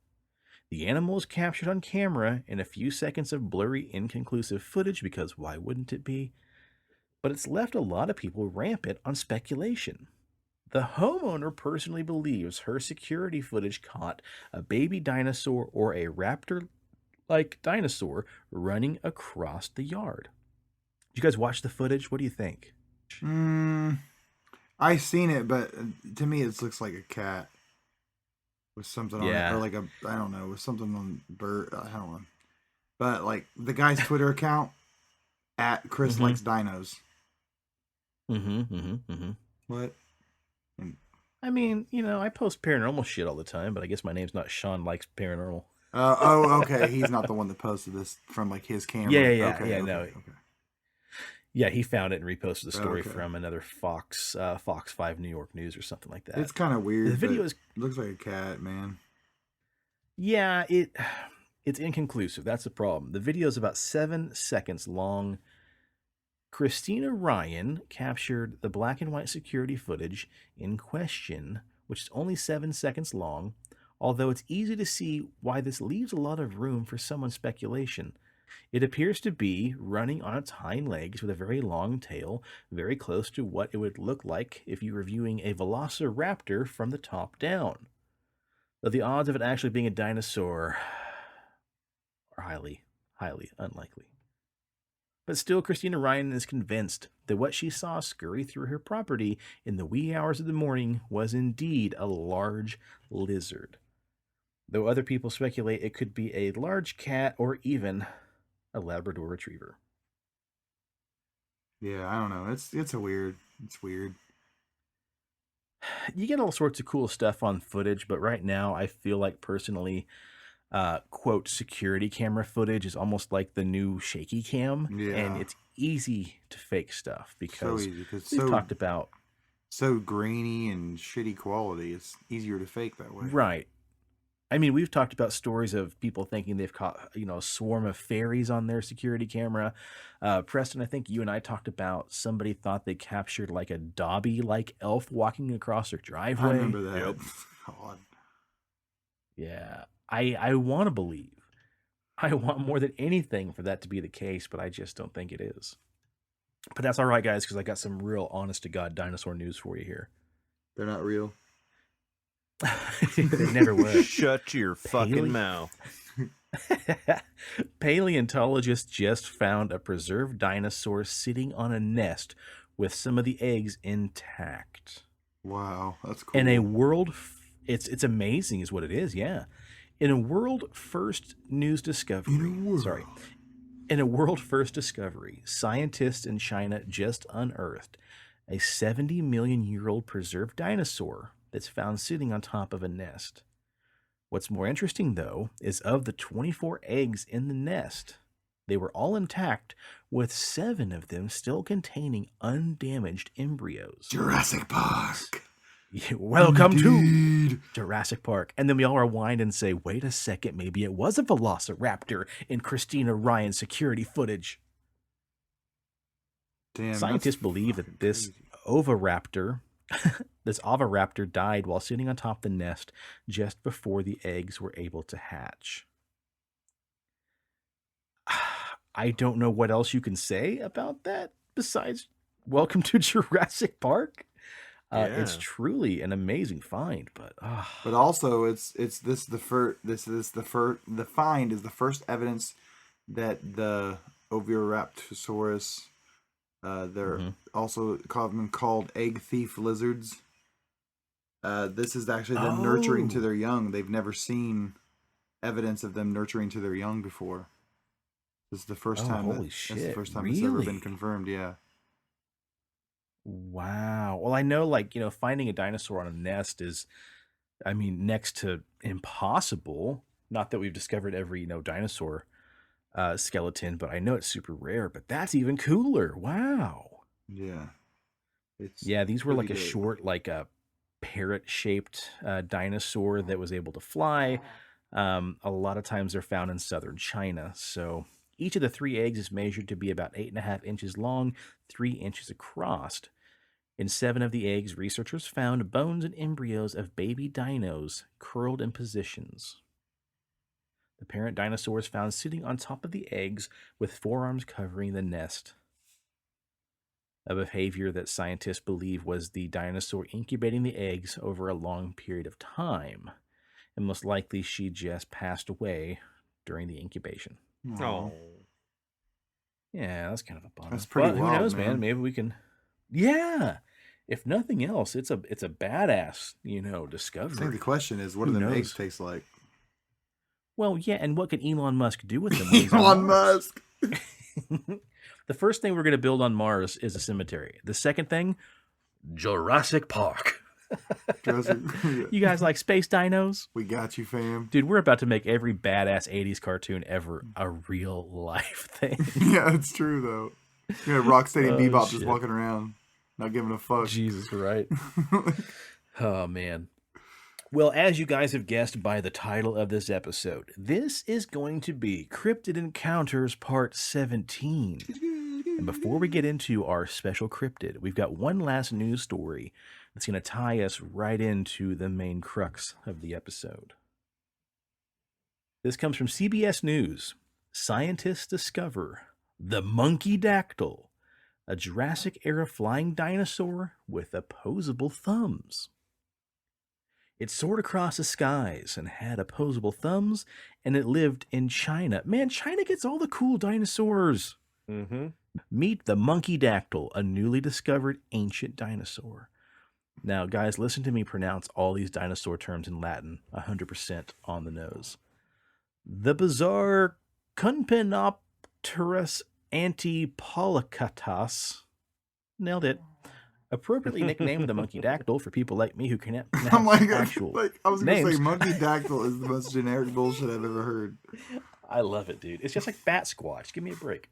The animal was captured on camera in a few seconds of blurry, inconclusive footage because why wouldn't it be? But it's left a lot of people rampant on speculation. The homeowner personally believes her security footage caught a baby dinosaur or a raptor-like dinosaur running across the yard. Did you guys watch the footage? What do you think? I've seen it, but to me it looks like a cat with something on it, or like I don't know, with something on bird. I don't know. But like the guy's Twitter account at Chris Likes Dinos. What? I mean, I post paranormal shit all the time, but I guess my name's not Sean Likes Paranormal. Okay. He's not the one that posted this from like his camera. Okay. Yeah, he found it and reposted the story from another Fox 5 New York News or something like that. It's kind of weird. The video looks like a cat, man. Yeah, it's inconclusive. That's the problem. The video is about 7 seconds long. Christina Ryan captured the black and white security footage in question, which is only 7 seconds long, although it's easy to see why this leaves a lot of room for someone's speculation. It appears to be running on its hind legs with a very long tail, very close to what it would look like if you were viewing a velociraptor from the top down. Though the odds of it actually being a dinosaur are highly, highly unlikely. But still, Christina Ryan is convinced that what she saw scurry through her property in the wee hours of the morning was indeed a large lizard. Though other people speculate it could be a large cat or even a Labrador Retriever. Yeah, I don't know. It's weird. You get all sorts of cool stuff on footage, but right now I feel like personally, quote, security camera footage is almost like the new shaky cam. Yeah. And it's easy to fake stuff because we've talked about so grainy and shitty quality. It's easier to fake that way. Right. I mean, we've talked about stories of people thinking they've caught, a swarm of fairies on their security camera. Preston, I think you and I talked about somebody thought they captured like a Dobby-like elf walking across their driveway. I remember that. Yep. God. Yeah, I want to believe. I want more than anything for that to be the case, but I just don't think it is. But that's all right, guys, because I got some real honest-to-God dinosaur news for you here. They're not real. They never were. Shut your fucking mouth. Paleontologists just found a preserved dinosaur sitting on a nest with some of the eggs intact. Wow, that's cool. In a world, it's amazing, is what it is. Yeah, in a world first discovery, scientists in China just unearthed a 70 million year old preserved dinosaur that's found sitting on top of a nest. What's more interesting, though, is of the 24 eggs in the nest, they were all intact, with 7 of them still containing undamaged embryos. Jurassic Park. Welcome to Jurassic Park. And then we all rewind and say, wait a second, maybe it was a velociraptor in Christina Ryan's security footage. Damn, scientists believe that this oviraptor died while sitting on top of the nest just before the eggs were able to hatch. I don't know what else you can say about that besides welcome to Jurassic Park. It's truly an amazing find, but also the find is the first evidence that the Oviraptorosaurus, they're also called egg thief lizards. This is actually them nurturing to their young. They've never seen evidence of them nurturing to their young before. This is the first time. Holy shit! It's the first time really? It's ever been confirmed. Yeah. Wow. Well, I know, finding a dinosaur on a nest is, next to impossible. Not that we've discovered every, dinosaur skeleton, but I know it's super rare. But that's even cooler. Wow. Yeah. These were like a short, like a parrot-shaped dinosaur that was able to fly. A lot of times they're found in southern China. So each of the 3 eggs is measured to be about 8.5 inches long, 3 inches across. In 7 of the eggs, researchers found bones and embryos of baby dinos curled in positions. The parent dinosaur is found sitting on top of the eggs with forearms covering the nest. A behavior that scientists believe was the dinosaur incubating the eggs over a long period of time. And most likely she just passed away during the incubation. Oh. Yeah, that's kind of a bummer. That's pretty wild, who knows, man? Maybe we can... Yeah! If nothing else, it's a badass, discovery. I think the question is, what do the eggs taste like? Well, yeah, and what can Elon Musk do with them? Elon Musk! The first thing we're going to build on Mars is a cemetery. The second thing, Jurassic Park. You guys like space dinos? We got you, fam. Dude, we're about to make every badass 80s cartoon ever a real life thing. Yeah, it's true, though. Yeah, Rocksteady and Bebop just walking around, not giving a fuck. Jesus, right? Oh, man. Well, as you guys have guessed by the title of this episode, this is going to be Cryptid Encounters Part 17. And before we get into our special cryptid, we've got one last news story that's going to tie us right into the main crux of the episode. This comes from CBS News. Scientists discover the monkey dactyl, a Jurassic-era flying dinosaur with opposable thumbs. It soared across the skies and had opposable thumbs, and it lived in China. Man, China gets all the cool dinosaurs. Mm-hmm. Meet the monkey dactyl, a newly discovered ancient dinosaur. Now, guys, listen to me pronounce all these dinosaur terms in Latin, 100% on the nose. The bizarre Cunpinopterus antipolycatus. Nailed it. Appropriately nicknamed the monkey dactyl for people like me who can't pronounce actual I was going to names. say monkey dactyl is the most generic bullshit I've ever heard. I love it, dude. It's just like BatSquatch. Give me a break.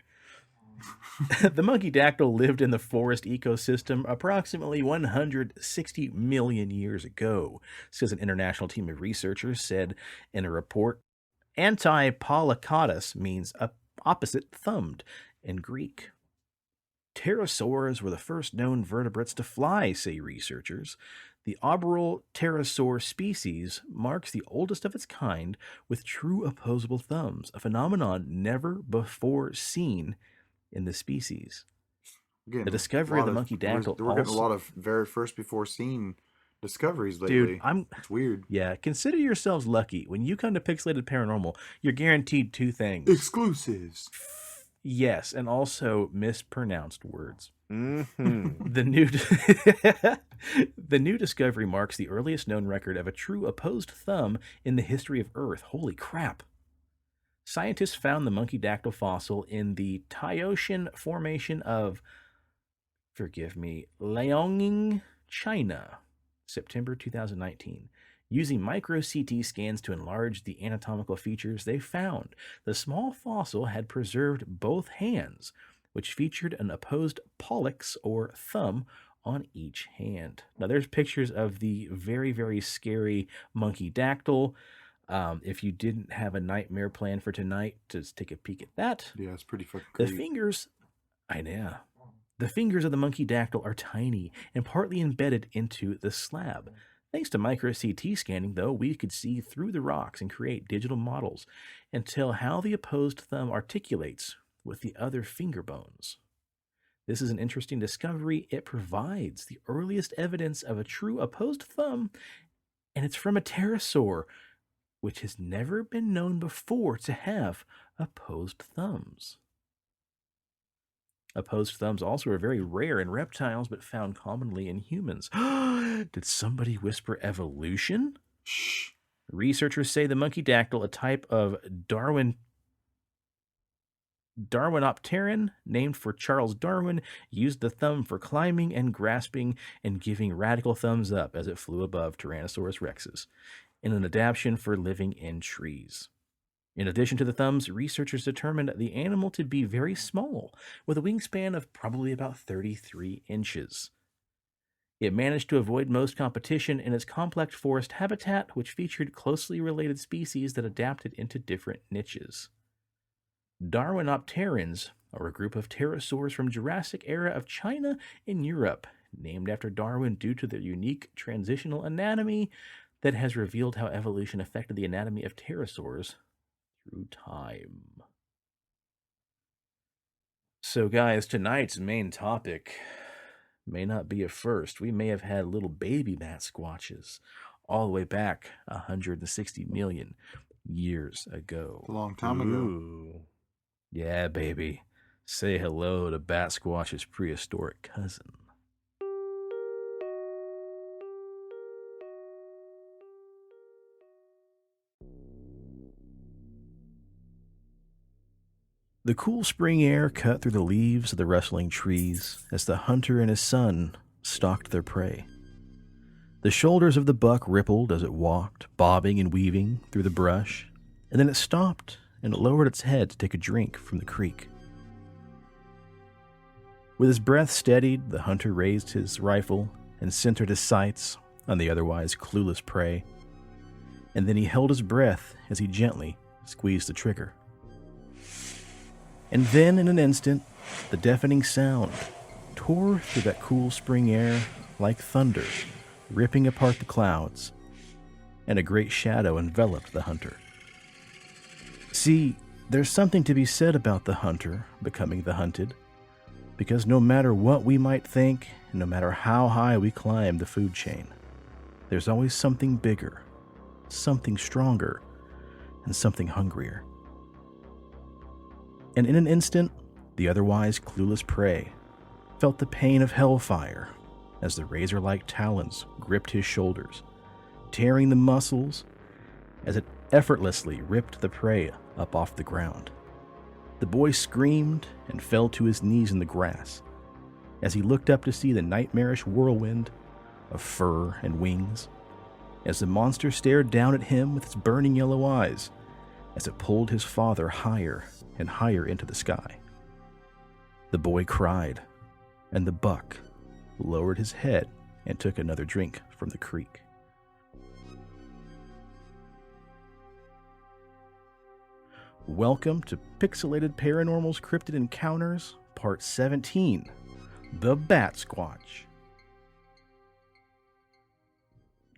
The monkey dactyl lived in the forest ecosystem approximately 160 million years ago, says an international team of researchers said in a report. Antipolycodus means opposite-thumbed in Greek. Pterosaurs were the first known vertebrates to fly, say researchers. The arboreal pterosaur species marks the oldest of its kind with true opposable thumbs, a phenomenon never before seen in the species. The discovery of the monkey dactyl we're getting a lot of very first before seen discoveries lately. Dude, it's weird. Yeah, consider yourselves lucky. When you come to Pixelated Paranormal, you're guaranteed two things. Exclusives. Yes, and also mispronounced words. Mm-hmm. The new discovery marks the earliest known record of a true opposed thumb in the history of Earth. Holy crap. Scientists found the monkey dactyl fossil in the Taotian formation of, Liaoning, China, September 2019. Using micro-CT scans to enlarge the anatomical features they found, the small fossil had preserved both hands, which featured an opposed pollex or thumb on each hand. Now, there's pictures of the very, very scary monkey dactyl. If you didn't have a nightmare plan for tonight, just take a peek at that. Yeah, it's pretty fucking creepy. The fingers of the monkey dactyl are tiny and partly embedded into the slab. Thanks to micro-CT scanning, though, we could see through the rocks and create digital models and tell how the opposed thumb articulates with the other finger bones. This is an interesting discovery. It provides the earliest evidence of a true opposed thumb, and it's from a pterosaur, which has never been known before to have opposed thumbs. Opposed thumbs also are very rare in reptiles, but found commonly in humans. Did somebody whisper evolution? Shh. Researchers say the monkey dactyl, a type of Darwinopteran, named for Charles Darwin, used the thumb for climbing and grasping and giving radical thumbs up as it flew above Tyrannosaurus rexes, in an adaptation for living in trees. In addition to the thumbs, researchers determined the animal to be very small, with a wingspan of probably about 33 inches. It managed to avoid most competition in its complex forest habitat, which featured closely related species that adapted into different niches. Darwinopterans are a group of pterosaurs from Jurassic era of China and Europe, named after Darwin due to their unique transitional anatomy that has revealed how evolution affected the anatomy of pterosaurs through time. So, guys, tonight's main topic may not be a first. We may have had little baby BatSquatches all the way back 160 million years ago. A long time ago. Ooh. Yeah, baby. Say hello to BatSquatch's prehistoric cousin. The cool spring air cut through the leaves of the rustling trees as the hunter and his son stalked their prey. The shoulders of the buck rippled as it walked, bobbing and weaving through the brush, and then it stopped and it lowered its head to take a drink from the creek. With his breath steadied, the hunter raised his rifle and centered his sights on the otherwise clueless prey, and then he held his breath as he gently squeezed the trigger. And then, in an instant, the deafening sound tore through that cool spring air like thunder, ripping apart the clouds, and a great shadow enveloped the hunter. See, there's something to be said about the hunter becoming the hunted, because no matter what we might think, and no matter how high we climb the food chain, there's always something bigger, something stronger, and something hungrier. And in an instant, the otherwise clueless prey felt the pain of hellfire as the razor-like talons gripped his shoulders, tearing the muscles as it effortlessly ripped the prey up off the ground. The boy screamed and fell to his knees in the grass as he looked up to see the nightmarish whirlwind of fur and wings, as the monster stared down at him with its burning yellow eyes as it pulled his father higher and higher into the sky. The boy cried, and the buck lowered his head and took another drink from the creek. Welcome to Pixelated Paranormal's Cryptid Encounters, Part 17, The BatSquatch.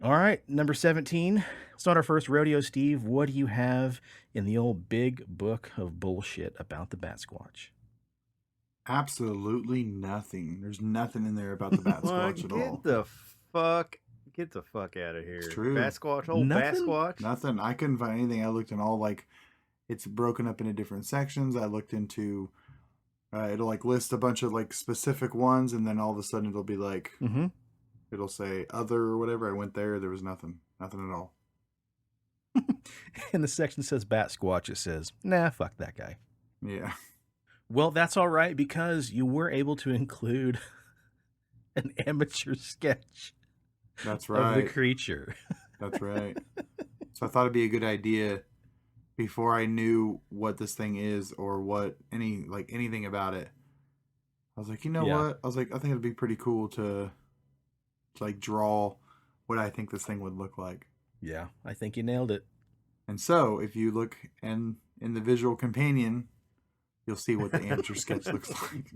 All right, number 17. It's not our first rodeo, Steve. What do you have in the old big book of bullshit about the BatSquatch? Absolutely nothing. There's nothing in there about the BatSquatch at all. Get the fuck out of here. It's true. BatSquatch, old Nothing? BatSquatch. Nothing. I couldn't find anything. I looked in all, like, it's broken up into different sections. I looked into, it'll like list a bunch of like specific ones, and then all of a sudden it'll be like, it'll say other or whatever. I went there was nothing at all. And the section says BatSquatch, it says, nah, fuck that guy. Yeah. Well, that's all right, because you were able to include an amateur sketch That's right. of the creature. That's right. So I thought it'd be a good idea before I knew what this thing is or what anything about it. I was like, you know what? I was like, I think it'd be pretty cool to like draw what I think this thing would look like. Yeah, I think you nailed it. And so if you look in the visual companion, you'll see what the amateur sketch looks like.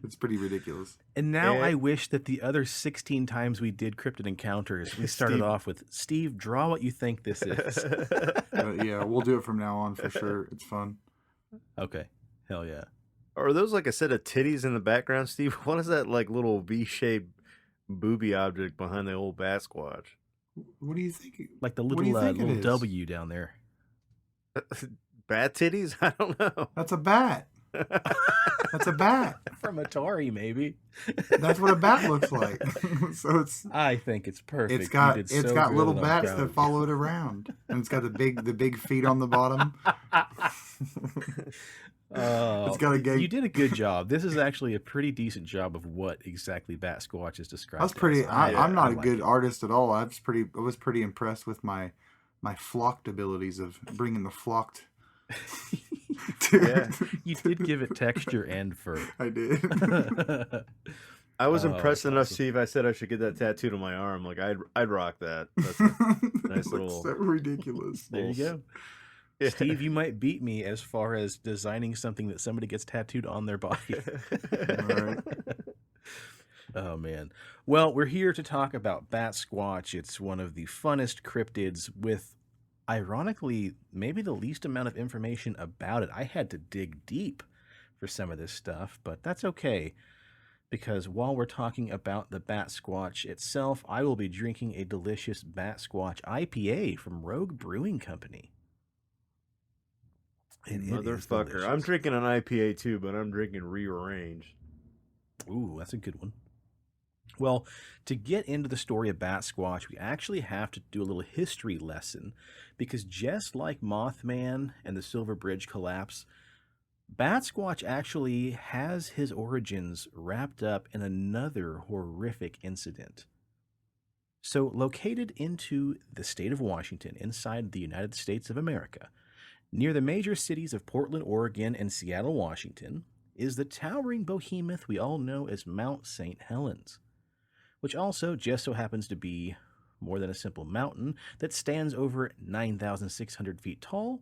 It's pretty ridiculous. And now I wish that the other 16 times we did Cryptid Encounters, we started off with, Steve, draw what you think this is. Yeah, we'll do it from now on for sure. It's fun. Okay. Hell yeah. Are those like a set of titties in the background, Steve? What is that like little V-shaped booby object behind the old BatSquatch? What do you think? Like the little W down there. Bat titties? I don't know. That's a bat. That's a bat. From Atari, maybe. That's what a bat looks like. So I think it's perfect. It's got little bats that follow it around, and it's got the big feet on the bottom. It's got a gate. You did a good job. This is actually a pretty decent job of what exactly BatSquatch is described. I was pretty. I'm not a good artist at all. I was pretty impressed with my flocked abilities of bringing the flocked. Yeah, you did give it texture and fur. I did. I was impressed enough, Steve. I said I should get that tattooed on my arm. Like I'd rock that. That's a nice little. So ridiculous. There you go. Yeah. Steve, you might beat me as far as designing something that somebody gets tattooed on their body. All right. Oh, man. Well, we're here to talk about BatSquatch. It's one of the funnest cryptids with, ironically, maybe the least amount of information about it. I had to dig deep for some of this stuff, but that's okay. Because while we're talking about the BatSquatch itself, I will be drinking a delicious BatSquatch IPA from Rogue Brewing Company. Motherfucker. I'm drinking an IPA too, but I'm drinking Rearranged. Ooh, that's a good one. Well, to get into the story of BatSquatch, we actually have to do a little history lesson, because just like Mothman and the Silver Bridge collapse, BatSquatch actually has his origins wrapped up in another horrific incident. So, located into the state of Washington, inside the United States of America, near the major cities of Portland, Oregon, and Seattle, Washington, is the towering behemoth we all know as Mount St. Helens, which also just so happens to be more than a simple mountain that stands over 9,600 feet tall.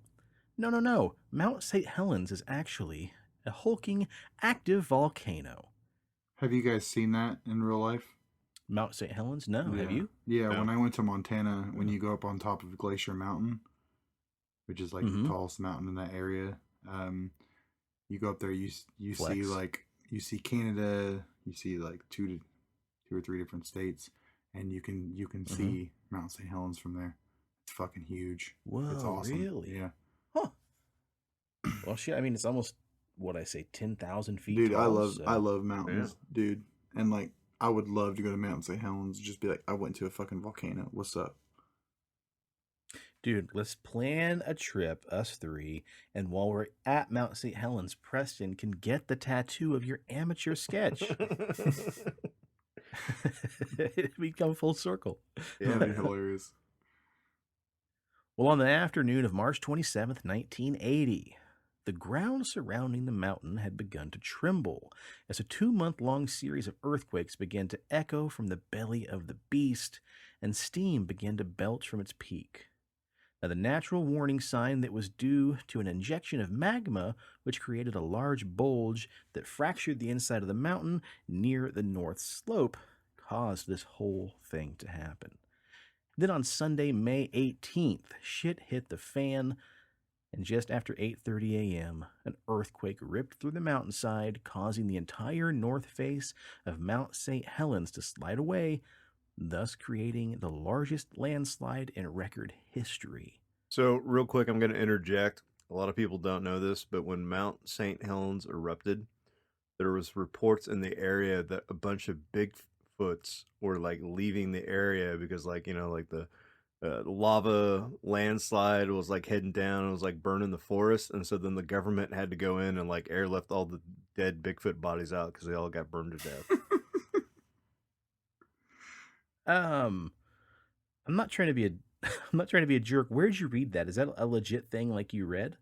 No. Mount St. Helens is actually a hulking, active volcano. Have you guys seen that in real life? Mount St. Helens? No. Yeah. Have you? Yeah, when I went to Montana, when you go up on top of Glacier Mountain, which is like the tallest mountain in that area, you go up there, you see Canada, you see like two or three different states, and you can see Mount St. Helens from there. It's fucking huge. Whoa, it's awesome. Really? Yeah. Huh. Well, shit. I mean, it's almost 10,000 feet. Dude, tall, I love mountains, dude, and like I would love to go to Mount St. Helens. Just be like, I went to a fucking volcano. What's up? Dude, let's plan a trip, us three, and while we're at Mount St. Helens, Preston can get the tattoo of your amateur sketch. We come full circle. Yeah, that'd be hilarious. Well, on the afternoon of March 27th, 1980, the ground surrounding the mountain had begun to tremble as a 2-month-long series of earthquakes began to echo from the belly of the beast, and steam began to belch from its peak. Now, the natural warning sign that was due to an injection of magma, which created a large bulge that fractured the inside of the mountain near the north slope, caused this whole thing to happen. Then on Sunday, May 18th, shit hit the fan, and just after 8:30 a.m., an earthquake ripped through the mountainside, causing the entire north face of Mount St. Helens to slide away, thus creating the largest landslide in record history. So, real quick, I'm going to interject. A lot of people don't know this, but when Mount St. Helens erupted, there was reports in the area that a bunch of Bigfoots were like leaving the area because, like, you know, like the lava landslide was like heading down and was like burning the forest, and so then the government had to go in and like airlift all the dead Bigfoot bodies out because they all got burned to death. I'm not trying to be a jerk. Where'd you read that? Is that a legit thing like you read?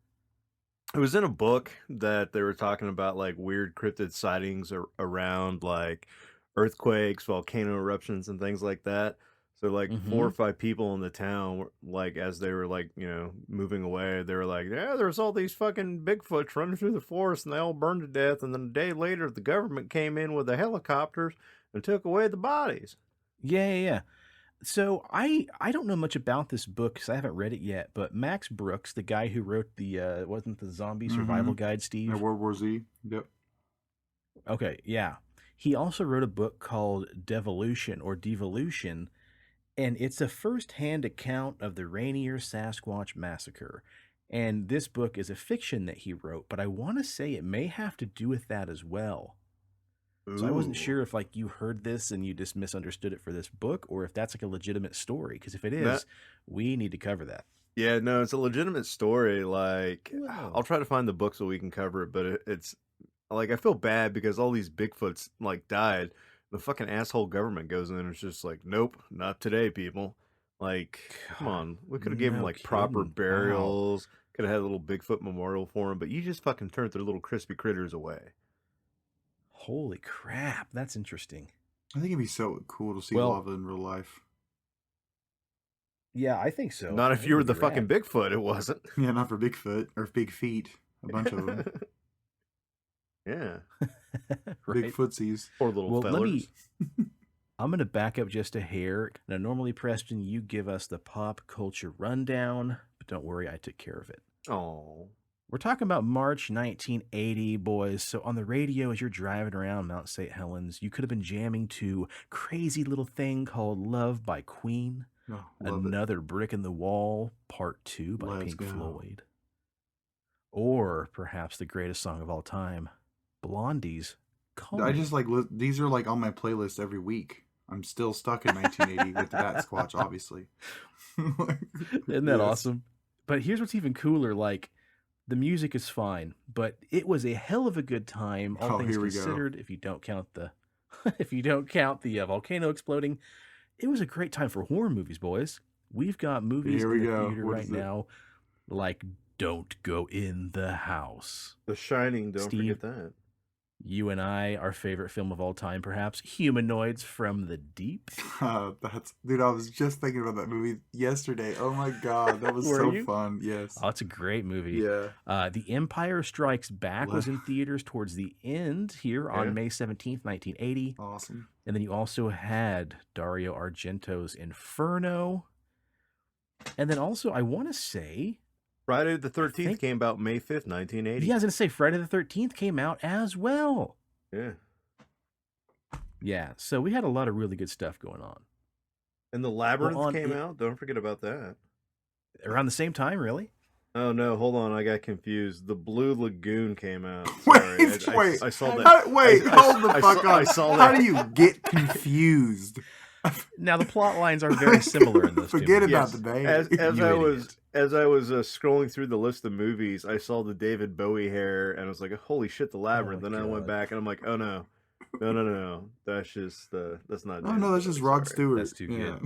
It was in a book that they were talking about like weird cryptid sightings around like earthquakes, volcano eruptions, and things like that. So like 4 or 5 people in the town, like as they were like, you know, moving away, they were like, yeah, there's all these fucking Bigfoots running through the forest and they all burned to death. And then a day later, the government came in with the helicopters and took away the bodies. Yeah. So I don't know much about this book because I haven't read it yet, but Max Brooks, the guy who wrote the, wasn't the zombie survival guide, Steve? Yeah, World War Z. Yep. Okay, yeah. He also wrote a book called Devolution or Devolution, and it's a first-hand account of the Rainier Sasquatch Massacre. And this book is a fiction that he wrote, but I want to say it may have to do with that as well. So I wasn't sure if like you heard this and you just misunderstood it for this book, or if that's like a legitimate story. Because if it is, we need to cover that. Yeah, no, it's a legitimate story. Like, Wow. I'll try to find the book so we can cover it, but it's like I feel bad because all these Bigfoots like died. The fucking asshole government goes in and it's just like, nope, not today, people. Like, come on, we could have given them like proper burials. Wow. Could have had a little Bigfoot memorial for them, but you just fucking turned their little crispy critters away. Holy crap, that's interesting. I think it'd be so cool to see lava in real life. Yeah, I think so. Not if you were the fucking Bigfoot, it wasn't. Yeah, not for Bigfoot or Big Feet. A bunch of them. Yeah. Right. Big footsies. Poor little fellers. I'm going to back up just a hair. Now, normally, Preston, you give us the pop culture rundown, but don't worry, I took care of it. Oh. We're talking about March 1980, boys. So on the radio, as you're driving around Mount St. Helens, you could have been jamming to Crazy Little Thing Called Love by Queen. Oh, Another Brick in the Wall, Part 2 by Pink Floyd. Or perhaps the greatest song of all time, Blondie's Call Me. I just like, these are like on my playlist every week. I'm still stuck in 1980 with the BatSquatch, obviously. Isn't that awesome? But here's what's even cooler, like, the music is fine, but it was a hell of a good time, all things considered. If you don't count the, volcano exploding, it was a great time for horror movies, boys. We've got movies in the theater right now, like Don't Go in the House, The Shining. Don't Steve, forget that. You and I, our favorite film of all time, perhaps, Humanoids from the Deep. Dude, I was just thinking about that movie yesterday. Oh my god, that was so fun. Yes. Oh, it's a great movie. Yeah. The Empire Strikes Back was in theaters towards the end here on May 17th, 1980. Awesome. And then you also had Dario Argento's Inferno. And then also, I want to say, Friday the 13th came out May 5th, 1980. Yeah, I was going to say Friday the 13th came out as well. Yeah. Yeah, so we had a lot of really good stuff going on. And The Labyrinth came out. Don't forget about that. Around the same time, really? Oh, no, hold on. I got confused. The Blue Lagoon came out. Wait. I saw that. Hold the fuck up. I saw that. How do you get confused? Now, the plot lines are very similar in those Forget about the baby. As I was scrolling through the list of movies, I saw the David Bowie hair, and I was like, holy shit, The Labyrinth. Then I went back, and I'm like, oh, no. No. That's not. Oh James no, that's Bowie, just Rod sorry. Stewart. That's too good.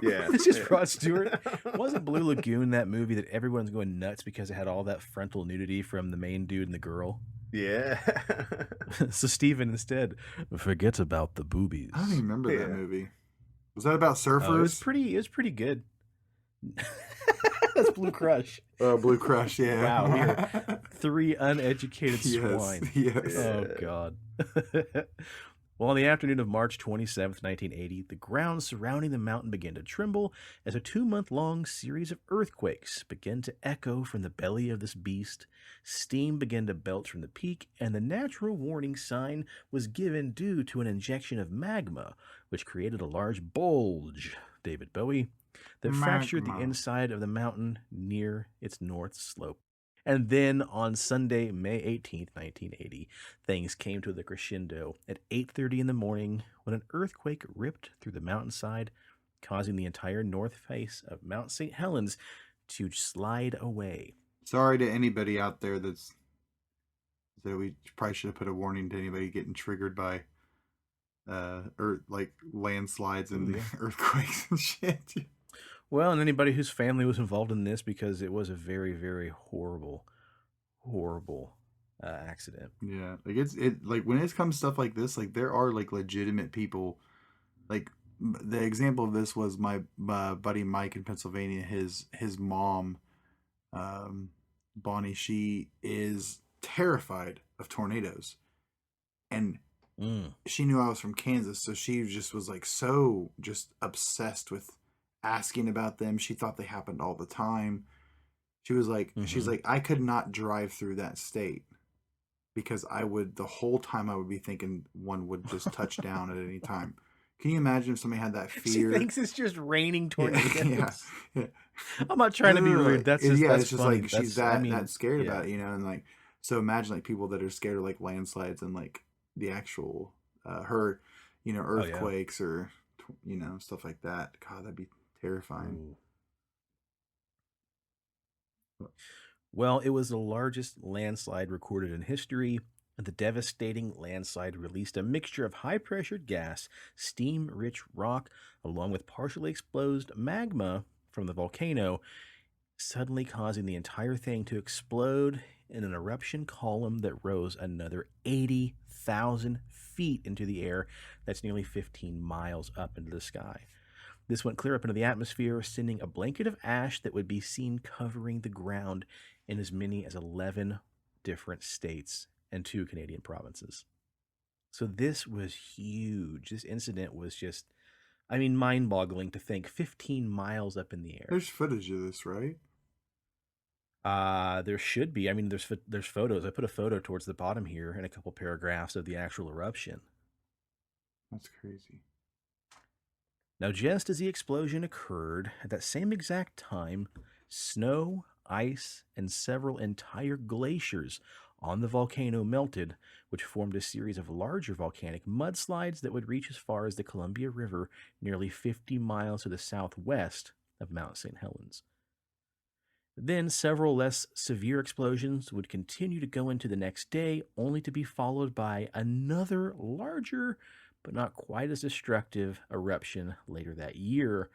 Yeah, It's just yeah. Rod Stewart. Wasn't Blue Lagoon that movie that everyone's going nuts because it had all that frontal nudity from the main dude and the girl? Yeah. So Steven instead forgets about the boobies. I don't even remember that Yeah. movie. Was that about It surfers? was pretty good. That's Blue Crush. Oh, Blue Crush, yeah. Wow, we are three uneducated Yes, swine. yes. Oh God. Well, on the afternoon of March 27th, 1980, the ground surrounding the mountain began to tremble as a 2-month-long series of earthquakes began to echo from the belly of this beast. Steam began to belch from the peak, and the natural warning sign was given due to an injection of magma, which created a large bulge, David Bowie, that fractured the Magma. inside of the mountain near its north slope. And then on Sunday, May 18th, 1980, things came to the crescendo at 8:30 in the morning when an earthquake ripped through the mountainside, causing the entire north face of Mount St. Helens to slide away. Sorry to anybody out there that we probably should have put a warning to anybody getting triggered by like landslides and earthquakes and shit. Well, and anybody whose family was involved in this, because it was a very, very horrible accident. Yeah, like it like when it comes to stuff like this, like there are like legitimate people. Like the example of this was my buddy Mike in Pennsylvania. His mom, Bonnie, she is terrified of tornadoes, and she knew I was from Kansas, so she just was like so just obsessed with asking about them. She thought they happened all the time. She was like, she's like, I could not drive through that state because the whole time I would be thinking one would just touch down at any time. Can you imagine if somebody had that fear? She thinks it's just raining tornadoes. Yeah. I'm not trying to be rude. That's just, it's that's just funny. like she's that scared about it, and like, so imagine like people that are scared of like landslides and like the actual earthquakes or stuff like that. God, that'd be terrifying. Ooh. Well, it was the largest landslide recorded in history, and the devastating landslide released a mixture of high-pressured gas, steam-rich rock, along with partially exposed magma from the volcano, suddenly causing the entire thing to explode in an eruption column that rose another 80,000 feet into the air. That's nearly 15 miles up into the sky. This went clear up into the atmosphere, sending a blanket of ash that would be seen covering the ground in as many as 11 different states and 2 Canadian provinces. So this was huge. This incident was just, mind-boggling to think 15 miles up in the air. There's footage of this, right? There should be. There's photos. I put a photo towards the bottom here and a couple paragraphs of the actual eruption. That's crazy. Now, just as the explosion occurred, at that same exact time, snow, ice, and several entire glaciers on the volcano melted, which formed a series of larger volcanic mudslides that would reach as far as the Columbia River, nearly 50 miles to the southwest of Mount St. Helens. Then several less severe explosions would continue to go into the next day, only to be followed by another larger but not quite as destructive eruption later that year.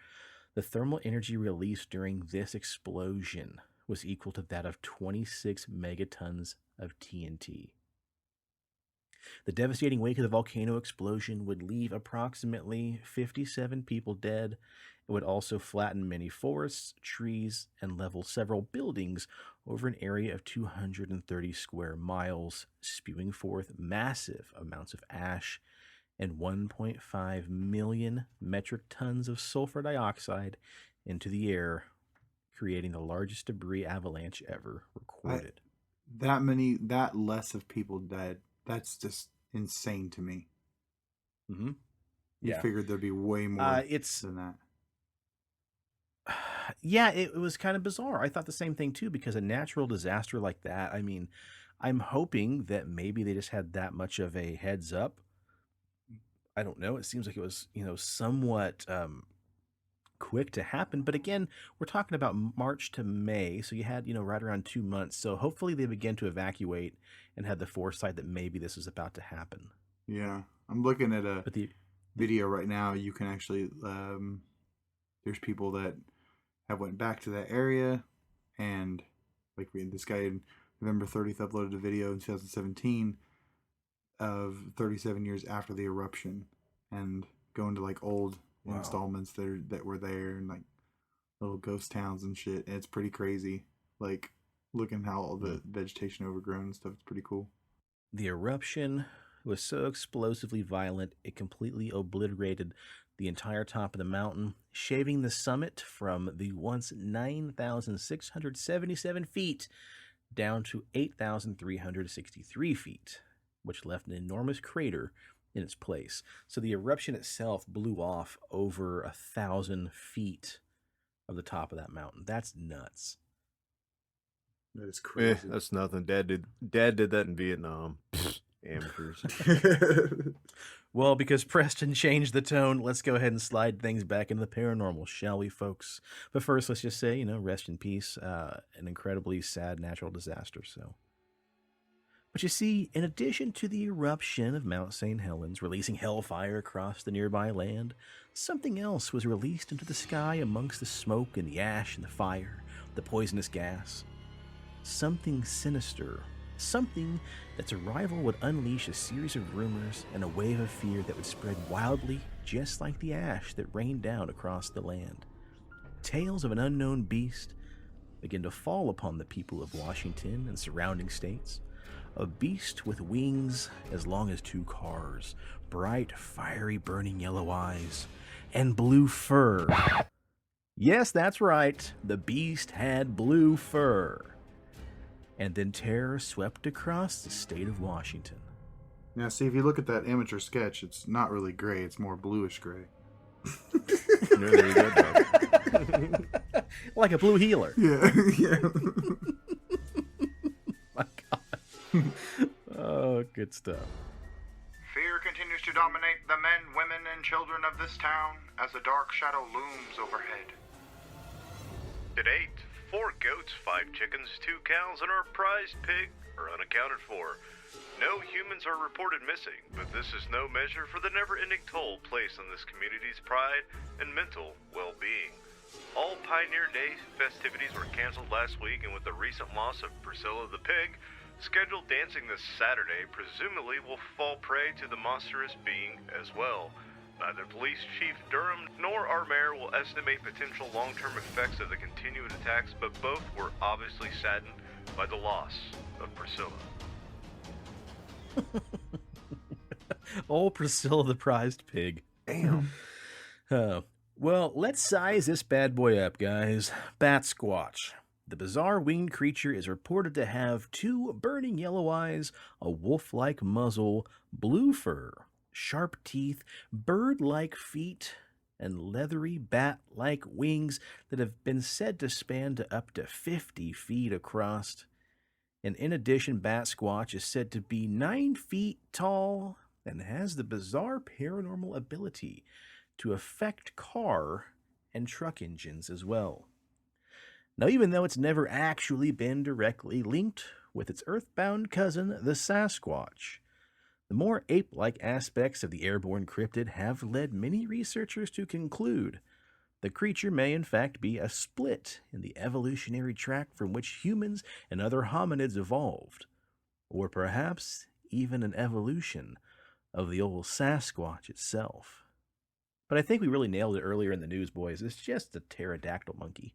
The thermal energy released during this explosion was equal to that of 26 megatons of TNT. The devastating wake of the volcano explosion would leave approximately 57 people dead. It would also flatten many forests, trees, and level several buildings over an area of 230 square miles, spewing forth massive amounts of ash and 1.5 million metric tons of sulfur dioxide into the air, creating the largest debris avalanche ever recorded. That less of people dead, that's just insane to me. Mm-hmm. You figured there'd be way more than that. Yeah, it was kind of bizarre. I thought the same thing too, because a natural disaster like that, I'm hoping that maybe they just had that much of a heads up. I don't know. It seems like it was, somewhat quick to happen. But again, we're talking about March to May. So you had, right around 2 months. So hopefully they began to evacuate and had the foresight that maybe this was about to happen. Yeah, I'm looking at a But the video right now. You can actually there's people that have went back to that area, and like this guy November 30th uploaded a video in 2017 of 37 years after the eruption, and going to like old installments that were there, and like little ghost towns and shit. And it's pretty crazy. Like looking how all the vegetation overgrown and stuff. It's pretty cool. The eruption was so explosively violent, it completely obliterated the entire top of the mountain, shaving the summit from the once 9,677 feet down to 8,363 feet, which left an enormous crater in its place. So the eruption itself blew off over 1,000 feet of the top of that mountain. That's nuts. That is crazy. That's nothing. Dad did that in Vietnam. Amateurs. Well, because Preston changed the tone, let's go ahead and slide things back into the paranormal, shall we, folks? But first, let's just say, rest in peace, an incredibly sad natural disaster. But you see, in addition to the eruption of Mount St. Helens releasing hellfire across the nearby land, something else was released into the sky amongst the smoke and the ash and the fire, the poisonous gas. Something sinister. Something that's arrival would unleash a series of rumors and a wave of fear that would spread wildly, just like the ash that rained down across the land. Tales of an unknown beast begin to fall upon the people of Washington and surrounding states. A beast with wings as long as 2 cars, bright, fiery, burning yellow eyes, and blue fur. Yes, that's right. The beast had blue fur. And then terror swept across the state of Washington. Now, see, if you look at that amateur sketch, it's not really gray. It's more bluish gray. Like a blue healer. Yeah, yeah. My God. Oh, good stuff. Fear continues to dominate the men, women, and children of this town as a dark shadow looms overhead. To date, 4 goats, 5 chickens, 2 cows, and our prized pig are unaccounted for. No humans are reported missing, but this is no measure for the never-ending toll placed on this community's pride and mental well-being. All Pioneer Day festivities were canceled last week, and with the recent loss of Priscilla the pig, scheduled dancing this Saturday presumably will fall prey to the monstrous being as well. Neither Police Chief Durham nor our mayor will estimate potential long-term effects of the continued attacks, but both were obviously saddened by the loss of Priscilla. Oh, Priscilla the prized pig. Damn. Well, let's size this bad boy up, guys. BatSquatch. The bizarre winged creature is reported to have 2 burning yellow eyes, a wolf-like muzzle, blue fur, sharp teeth, bird-like feet, and leathery bat-like wings that have been said to span to up to 50 feet across. And in addition, BatSquatch is said to be 9 feet tall and has the bizarre paranormal ability to affect car and truck engines as well. Now, even though it's never actually been directly linked with its earthbound cousin, the Sasquatch, the more ape-like aspects of the airborne cryptid have led many researchers to conclude the creature may in fact be a split in the evolutionary track from which humans and other hominids evolved, or perhaps even an evolution of the old Sasquatch itself. But I think we really nailed it earlier in the news, boys. It's just a pterodactyl monkey.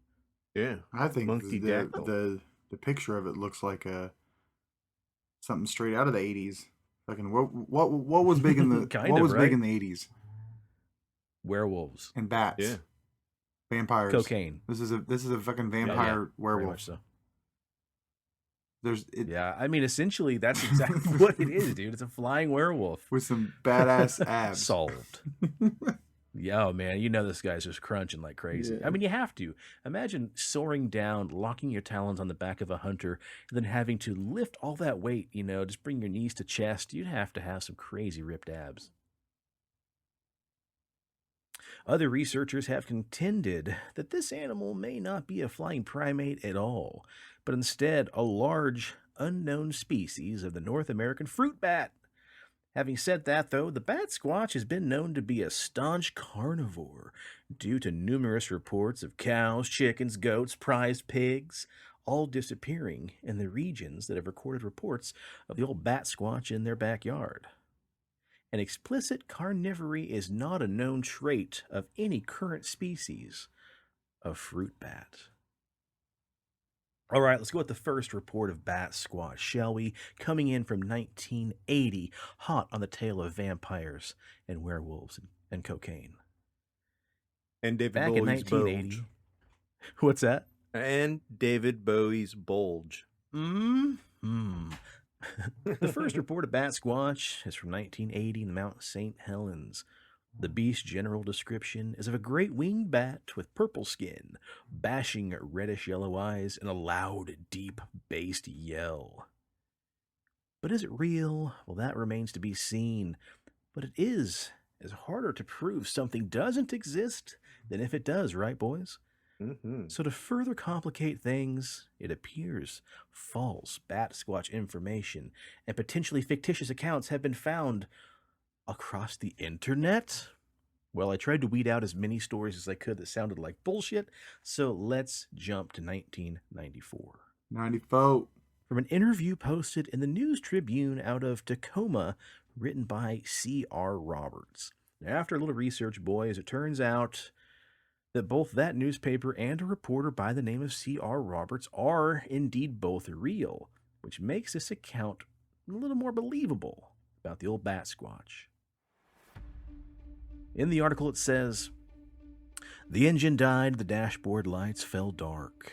Yeah, I think monkey-dactyl. the picture of it looks like something straight out of the 80s. Fucking what was big in the big in the 80s? Werewolves And bats. Yeah. Vampires. Cocaine. This is a fucking vampire Very werewolf. much so. Yeah, I mean, essentially, that's exactly what it is, dude. It's a flying werewolf. with some badass abs. Solved. Yeah, oh, man, this guy's just crunching like crazy. Yeah. I mean, you have to. Imagine soaring down, locking your talons on the back of a hunter, and then having to lift all that weight, just bring your knees to chest. You'd have to have some crazy ripped abs. Other researchers have contended that this animal may not be a flying primate at all, but instead a large, unknown species of the North American fruit bat. Having said that, though, the BatSquatch has been known to be a staunch carnivore due to numerous reports of cows, chickens, goats, prized pigs, all disappearing in the regions that have recorded reports of the old BatSquatch in their backyard. And explicit carnivory is not a known trait of any current species of fruit bat. All right, let's go with the first report of BatSquatch, shall we? Coming in from 1980, hot on the tail of vampires and werewolves and cocaine. And David Back Bowie's in 1980. bulge. What's that? And David Bowie's bulge. Mm-hmm. The first report of BatSquatch is from 1980 in Mount St. Helens. The beast's general description is of a great winged bat with purple skin, bashing reddish-yellow eyes, and a loud, deep-bassed yell. But is it real? Well, that remains to be seen. But it is harder to prove something doesn't exist than if it does, right, boys? Mm-hmm. So to further complicate things, it appears false BatSquatch information and potentially fictitious accounts have been found across the internet. Well, I tried to weed out as many stories as I could that sounded like bullshit, so let's jump to 1994. 94. From an interview posted in the News Tribune out of Tacoma, written by C.R. Roberts. Now, after a little research, boys, it turns out that both that newspaper and a reporter by the name of C.R. Roberts are indeed both real, which makes this account a little more believable about the old BatSquatch. In the article it says, "The engine died, the dashboard lights fell dark.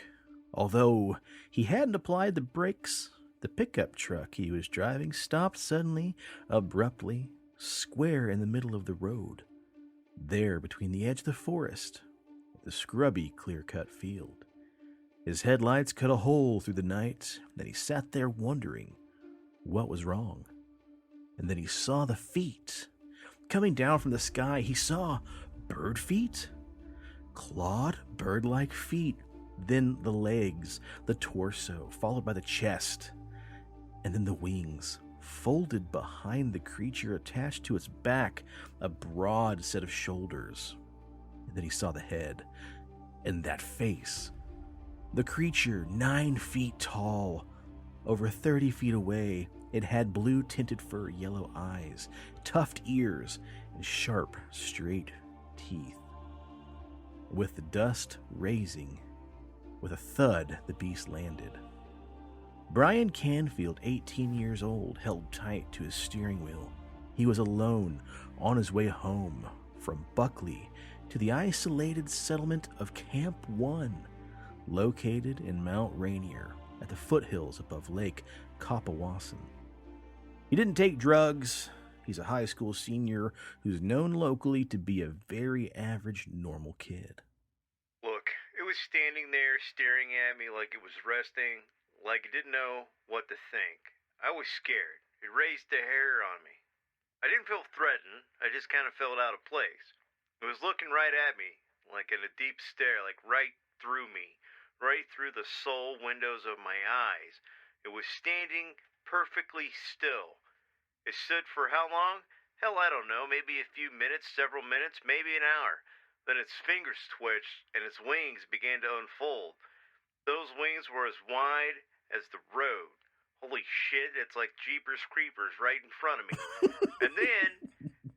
Although he hadn't applied the brakes, the pickup truck he was driving stopped suddenly, abruptly, square in the middle of the road, there between the edge of the forest and the scrubby, clear-cut field. His headlights cut a hole through the night, and he sat there wondering what was wrong. And then he saw the feet. Coming down from the sky, he saw bird feet, clawed bird-like feet, then the legs, the torso, followed by the chest, and then the wings, folded behind the creature attached to its back, a broad set of shoulders. And then he saw the head, and that face. The creature, 9 feet tall, over 30 feet away. It had blue-tinted fur, yellow eyes, tufted ears, and sharp, straight teeth. With the dust raising, with a thud, the beast landed. Brian Canfield, 18 years old, held tight to his steering wheel. He was alone on his way home from Buckley to the isolated settlement of Camp 1, located in Mount Rainier at the foothills above Lake Copawasson. He didn't take drugs. He's a high school senior who's known locally to be a very average, normal kid. Look, it was standing there staring at me like it was resting, like it didn't know what to think. I was scared. It raised the hair on me. I didn't feel threatened. I just kind of felt out of place. It was looking right at me, like in a deep stare, like right through me, right through the soul windows of my eyes. It was standing perfectly still. It stood for how long? Hell, I don't know. Maybe a few minutes, several minutes, maybe an hour. Then its fingers twitched and its wings began to unfold. Those wings were as wide as the road. Holy shit, it's like Jeepers Creepers right in front of me. And then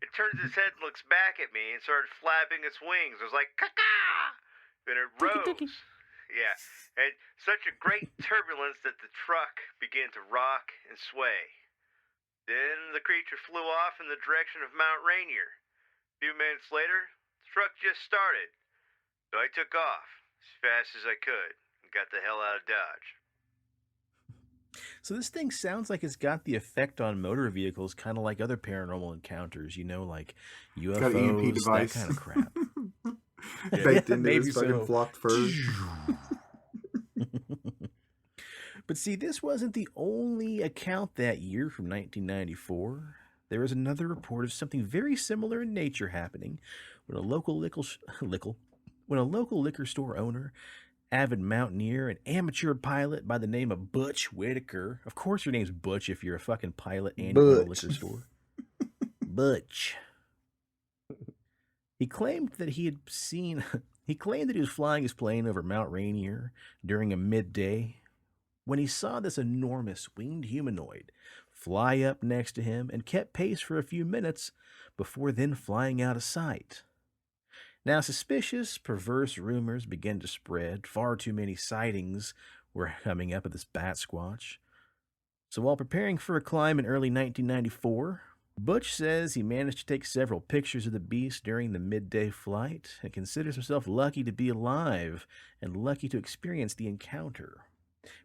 it turns its head and looks back at me and started flapping its wings. It was like, caw-caw! Then it rose. Yeah, and such a great turbulence that the truck began to rock and sway. Then the creature flew off in the direction of Mount Rainier. A few minutes later, the truck just started. So I took off as fast as I could and got the hell out of Dodge. So this thing sounds like it's got the effect on motor vehicles, kind of like other paranormal encounters, you know, like UFOs, got an EMP device. that kind of crap. Baked into maybe his fucking so. flocked fur. But see, this wasn't the only account that year from 1994. There was another report of something very similar in nature happening when a local liquor store owner, avid mountaineer, and amateur pilot by the name of Butch Whitaker. Of course your name's Butch if you're a fucking pilot and you own a liquor store. Butch. He claimed that he had seen. He claimed that he was flying his plane over Mount Rainier during a midday when he saw this enormous winged humanoid fly up next to him and kept pace for a few minutes before then flying out of sight. Now, suspicious, perverse rumors began to spread. Far too many sightings were coming up of this BatSquatch. So while preparing for a climb in early 1994, Butch says he managed to take several pictures of the beast during the midday flight and considers himself lucky to be alive and lucky to experience the encounter.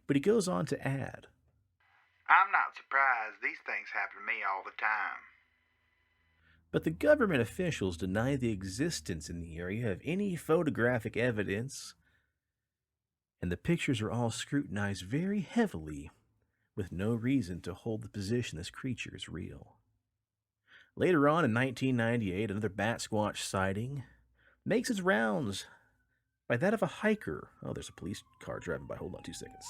But he goes on to add, I'm not surprised. These things happen to me all the time. but the government officials deny the existence in the area of any photographic evidence, and the pictures are all scrutinized very heavily with no reason to hold the position this creature is real. Later on in 1998, another BatSquatch sighting makes its rounds by that of a hiker. Oh, there's a police car driving by. Hold on 2 seconds.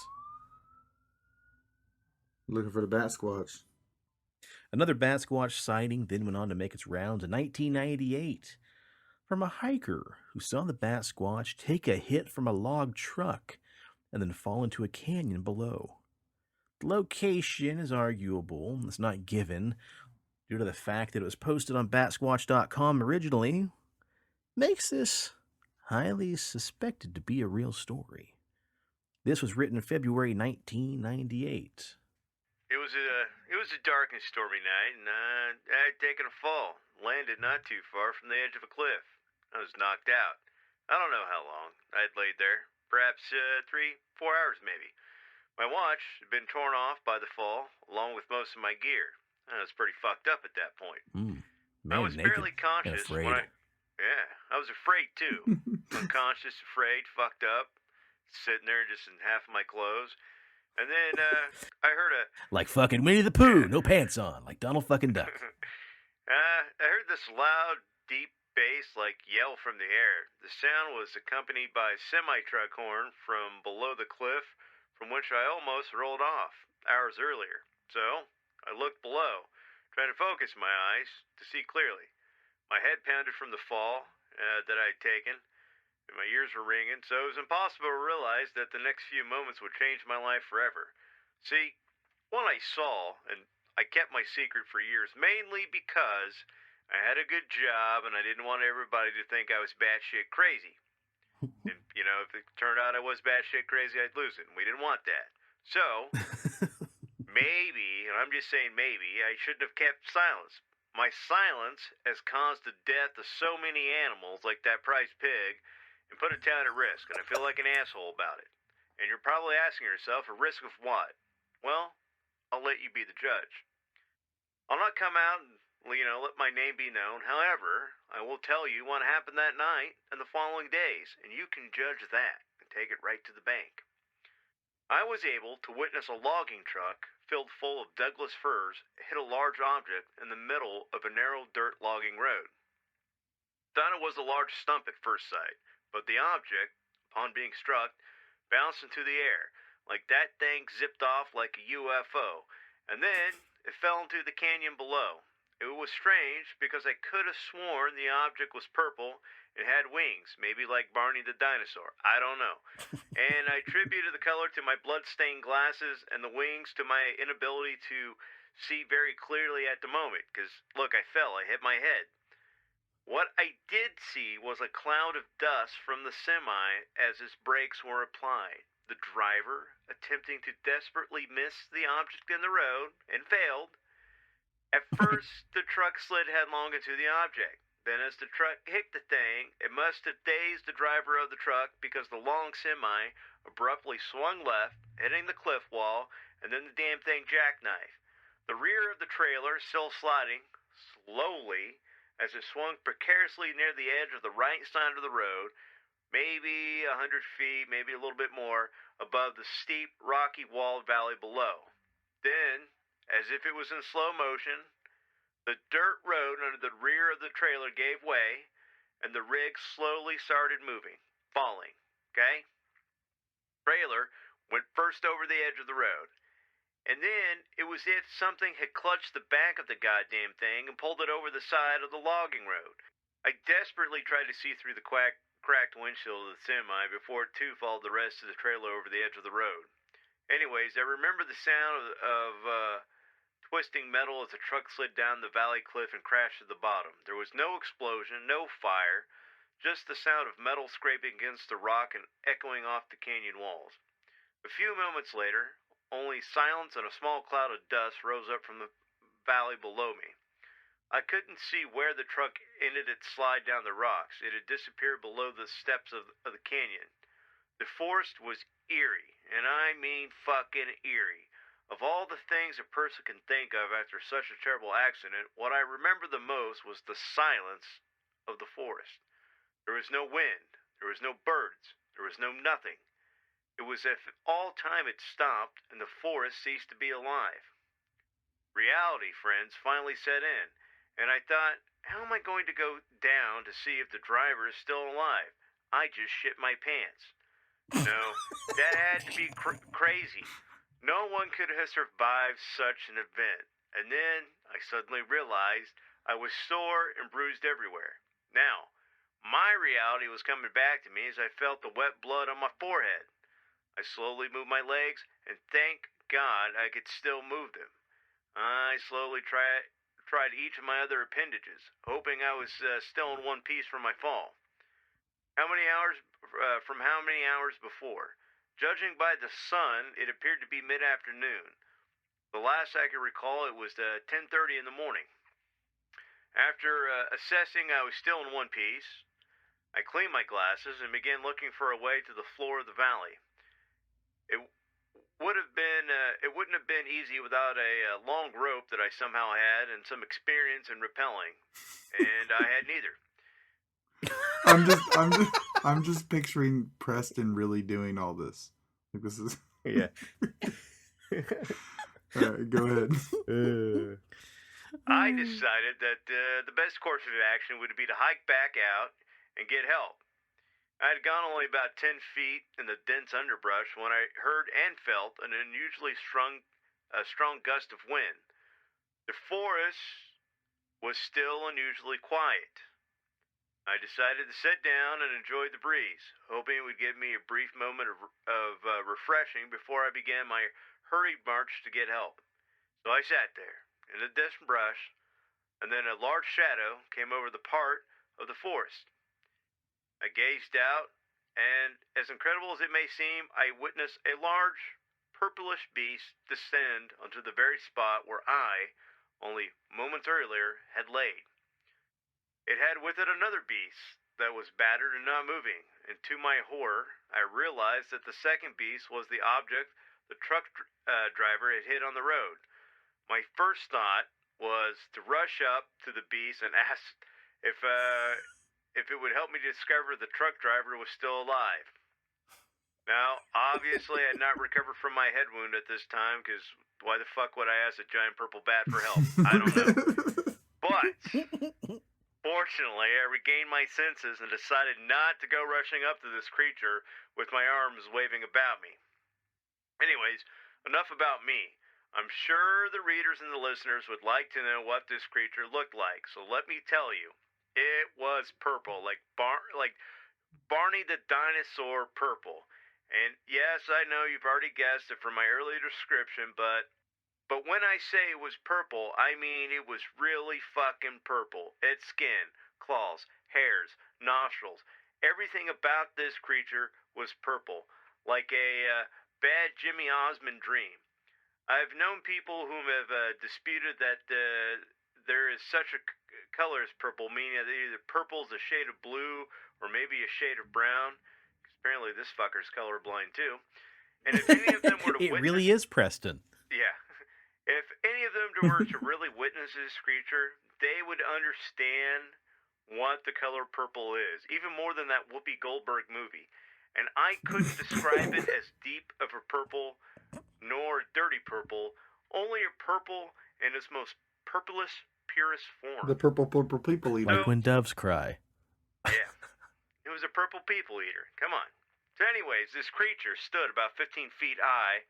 Looking for the BatSquatch. Another BatSquatch sighting then went on to make its rounds in 1998 from a hiker who saw the BatSquatch take a hit from a log truck and then fall into a canyon below. The location is arguable. It's not given due to the fact that it was posted on BatSquatch.com originally. Makes this highly suspected to be a real story. This was written in February 1998. It was a dark and stormy night, and I had taken a fall. Landed not too far from the edge of a cliff. I was knocked out. I don't know how long. I had laid there. Perhaps 3-4 hours, maybe. My watch had been torn off by the fall, along with most of my gear. I was pretty fucked up at that point. I was barely conscious when I was afraid too. Unconscious, afraid, fucked up, sitting there just in half of my clothes. And then I heard a... Like fucking Winnie the Pooh, no pants on, like Donald fucking Duck. I heard this loud, deep bass like yell from the air. The sound was accompanied by a semi-truck horn from below the cliff from which I almost rolled off hours earlier. So I looked below, trying to focus my eyes to see clearly. My head pounded from the fall that I had taken, and my ears were ringing, so it was impossible to realize that the next few moments would change my life forever. See, what I saw, and I kept my secret for years, mainly because I had a good job and I didn't want everybody to think I was batshit crazy. And, if it turned out I was batshit crazy, I'd lose it, and we didn't want that. So, maybe, and I'm just saying maybe, I shouldn't have kept silence. My silence has caused the death of so many animals, like that prize pig, and put a town at risk, and I feel like an asshole about it. And you're probably asking yourself, a risk of what? Well, I'll let you be the judge. I'll not come out and, let my name be known. However, I will tell you what happened that night and the following days, and you can judge that and take it right to the bank. I was able to witness a logging truck filled full of Douglas firs hit a large object in the middle of a narrow dirt logging road. Thought it was a large stump at first sight, but the object, upon being struck, bounced into the air, like that thing zipped off like a UFO, and then it fell into the canyon below. It was strange because I could have sworn the object was purple and had wings, maybe like Barney the dinosaur. I don't know. And I attributed the color to my blood-stained glasses and the wings to my inability to see very clearly at the moment, because, look, I fell. I hit my head. What I did see was a cloud of dust from the semi as its brakes were applied. The driver, attempting to desperately miss the object in the road, and failed. At first, the truck slid headlong into the object. Then as the truck hit the thing, it must have dazed the driver of the truck because the long semi abruptly swung left, hitting the cliff wall, and then the damn thing jackknifed. The rear of the trailer still sliding, slowly, as it swung precariously near the edge of the right side of the road, maybe 100 feet, maybe a little bit more, above the steep, rocky walled valley below. Then, as if it was in slow motion, the dirt road under the rear of the trailer gave way, and the rig slowly started moving, falling, okay? Trailer went first over the edge of the road, And then it was as if something had clutched the back of the goddamn thing and pulled it over the side of the logging road. I desperately tried to see through the cracked windshield of the semi before it too followed the rest of the trailer over the edge of the road. Anyways, I remember the sound of twisting metal as the truck slid down the valley cliff and crashed to the bottom. There was no explosion, no fire, just the sound of metal scraping against the rock and echoing off the canyon walls. A few moments later, only silence and a small cloud of dust rose up from the valley below me. I couldn't see where the truck ended its slide down the rocks. It had disappeared below the steps of the canyon. The forest was eerie, and I mean fucking eerie. Of all the things a person can think of after such a terrible accident, what I remember the most was the silence of the forest. There was no wind, there was no birds, there was no nothing. It was as if all time had stopped and the forest ceased to be alive. Reality, friends, finally set in, and I thought, how am I going to go down to see if the driver is still alive? I just shit my pants. No, that had to be crazy. No one could have survived such an event. And then I suddenly realized I was sore and bruised everywhere. Now, my reality was coming back to me as I felt the wet blood on my forehead. I slowly moved my legs, and thank God I could still move them. I slowly tried each of my other appendages, hoping I was still in one piece from my fall. From how many hours before? Judging by the sun, it appeared to be mid-afternoon. The last I could recall, it was 10:30 in the morning. After assessing I was still in one piece, I cleaned my glasses and began looking for a way to the floor of the valley. It wouldn't have been easy without a long rope that I somehow had and some experience in rappelling, and I had neither. I'm just picturing Preston really doing all this. Like this is Yeah. All right, go ahead. I decided that the best course of action would be to hike back out and get help. I had gone only about 10 feet in the dense underbrush when I heard and felt an unusually strong gust of wind. The forest was still unusually quiet. I decided to sit down and enjoy the breeze, hoping it would give me a brief moment of refreshing before I began my hurried march to get help. So I sat there in the dense brush, and then a large shadow came over the part of the forest. I gazed out, and as incredible as it may seem, I witnessed a large, purplish beast descend onto the very spot where I, only moments earlier, had laid. It had with it another beast that was battered and not moving, and to my horror, I realized that the second beast was the object the truck driver had hit on the road. My first thought was to rush up to the beast and ask if it would help me discover the truck driver was still alive. Now, obviously, I had not recovered from my head wound at this time, because why the fuck would I ask a giant purple bat for help? I don't know. But fortunately, I regained my senses and decided not to go rushing up to this creature with my arms waving about me. Anyways, enough about me. I'm sure the readers and the listeners would like to know what this creature looked like, so let me tell you. It was purple, like Barney the dinosaur purple. And yes, I know you've already guessed it from my earlier description, but when I say it was purple, I mean it was really fucking purple. Its skin, claws, hairs, nostrils, everything about this creature was purple, like a bad Jimmy Osmond dream. I've known people whom have disputed that there is such a color as purple, meaning that either purple is a shade of blue or maybe a shade of brown. Apparently this fucker's colorblind too. And if any of them were to it really is Preston. Yeah. If any of them were to really witness this creature, they would understand what the color purple is, even more than that Whoopi Goldberg movie. And I couldn't describe it as deep of a purple nor dirty purple, only a purple in its most purplish, purest form. The purple people eater. Like when doves cry. Yeah. It was a purple people eater. Come on. So anyways, this creature stood about 15 feet high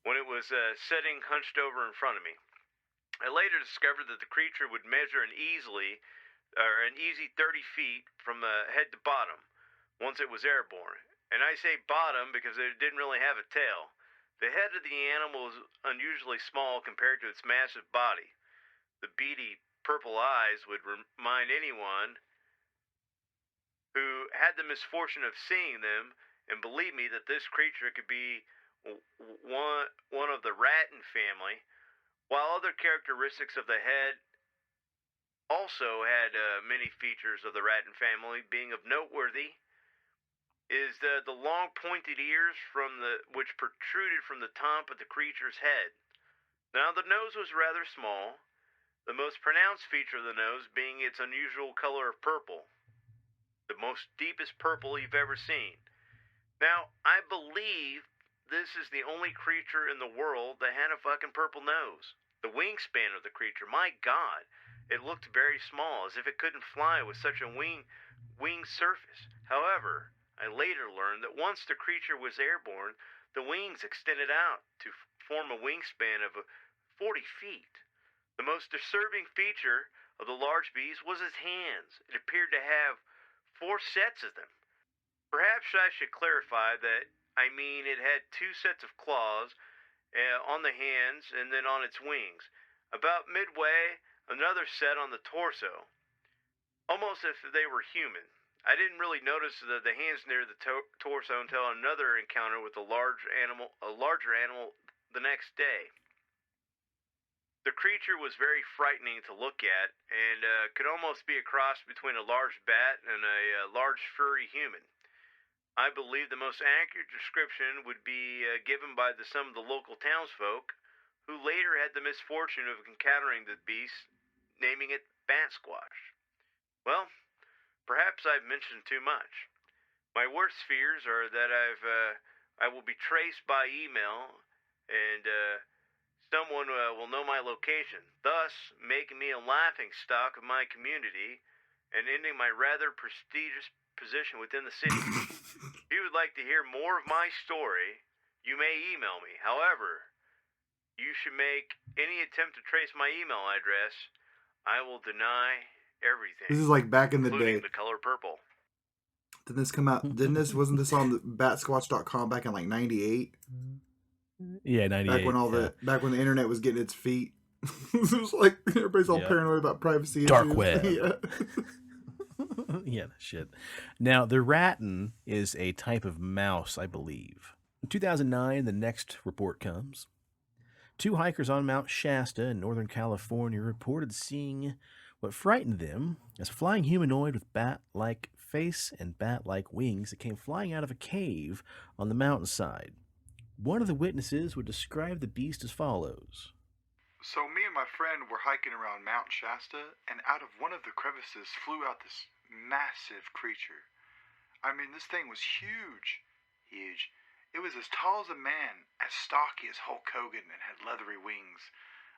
when it was sitting hunched over in front of me. I later discovered that the creature would measure an easy 30 feet from head to bottom once it was airborne. And I say bottom because it didn't really have a tail. The head of the animal was unusually small compared to its massive body. The beady purple eyes would remind anyone who had the misfortune of seeing them, and believe me that this creature could be one of the rattan family, while other characteristics of the head also had many features of the rattan family. Being of noteworthy is the long pointed ears which protruded from the top of the creature's head. Now the nose was rather small, the most pronounced feature of the nose being its unusual color of purple. The most deepest purple you've ever seen. Now, I believe this is the only creature in the world that had a fucking purple nose. The wingspan of the creature, my God, it looked very small, as if it couldn't fly with such a wing surface. However, I later learned that once the creature was airborne, the wings extended out to form a wingspan of 40 feet. The most disturbing feature of the large beast was its hands. It appeared to have 4 sets of them. Perhaps I should clarify that I mean it had 2 sets of claws on the hands and then on its wings. About midway, another set on the torso, almost as if they were human. I didn't really notice the hands near the torso until another encounter with a larger animal the next day. The creature was very frightening to look at, and could almost be a cross between a large bat and a large furry human. I believe the most accurate description would be given by some of the local townsfolk, who later had the misfortune of encountering the beast, naming it BatSquatch. Well, perhaps I've mentioned too much. My worst fears are that I will be traced by email, and someone will know my location, thus making me a laughing stock of my community and ending my rather prestigious position within the city. If you would like to hear more of my story, you may email me. However, you should make any attempt to trace my email address. I will deny everything. This is like back in the day. Including the color purple. Didn't this come out? Wasn't this on the batsquatch.com back in like 98? Yeah, 98. Back when the internet was getting its feet. It was like everybody's all paranoid about privacy Dark issues. web. Yeah. Yeah, shit. Now, the rattan is a type of mouse, I believe. In 2009, the next report comes. 2 hikers on Mount Shasta in Northern California reported seeing what frightened them as a flying humanoid with bat-like face and bat-like wings that came flying out of a cave on the mountainside. One of the witnesses would describe the beast as follows. So me and my friend were hiking around Mount Shasta, and out of one of the crevices flew out this massive creature. I mean, this thing was huge. Huge. It was as tall as a man, as stocky as Hulk Hogan, and had leathery wings.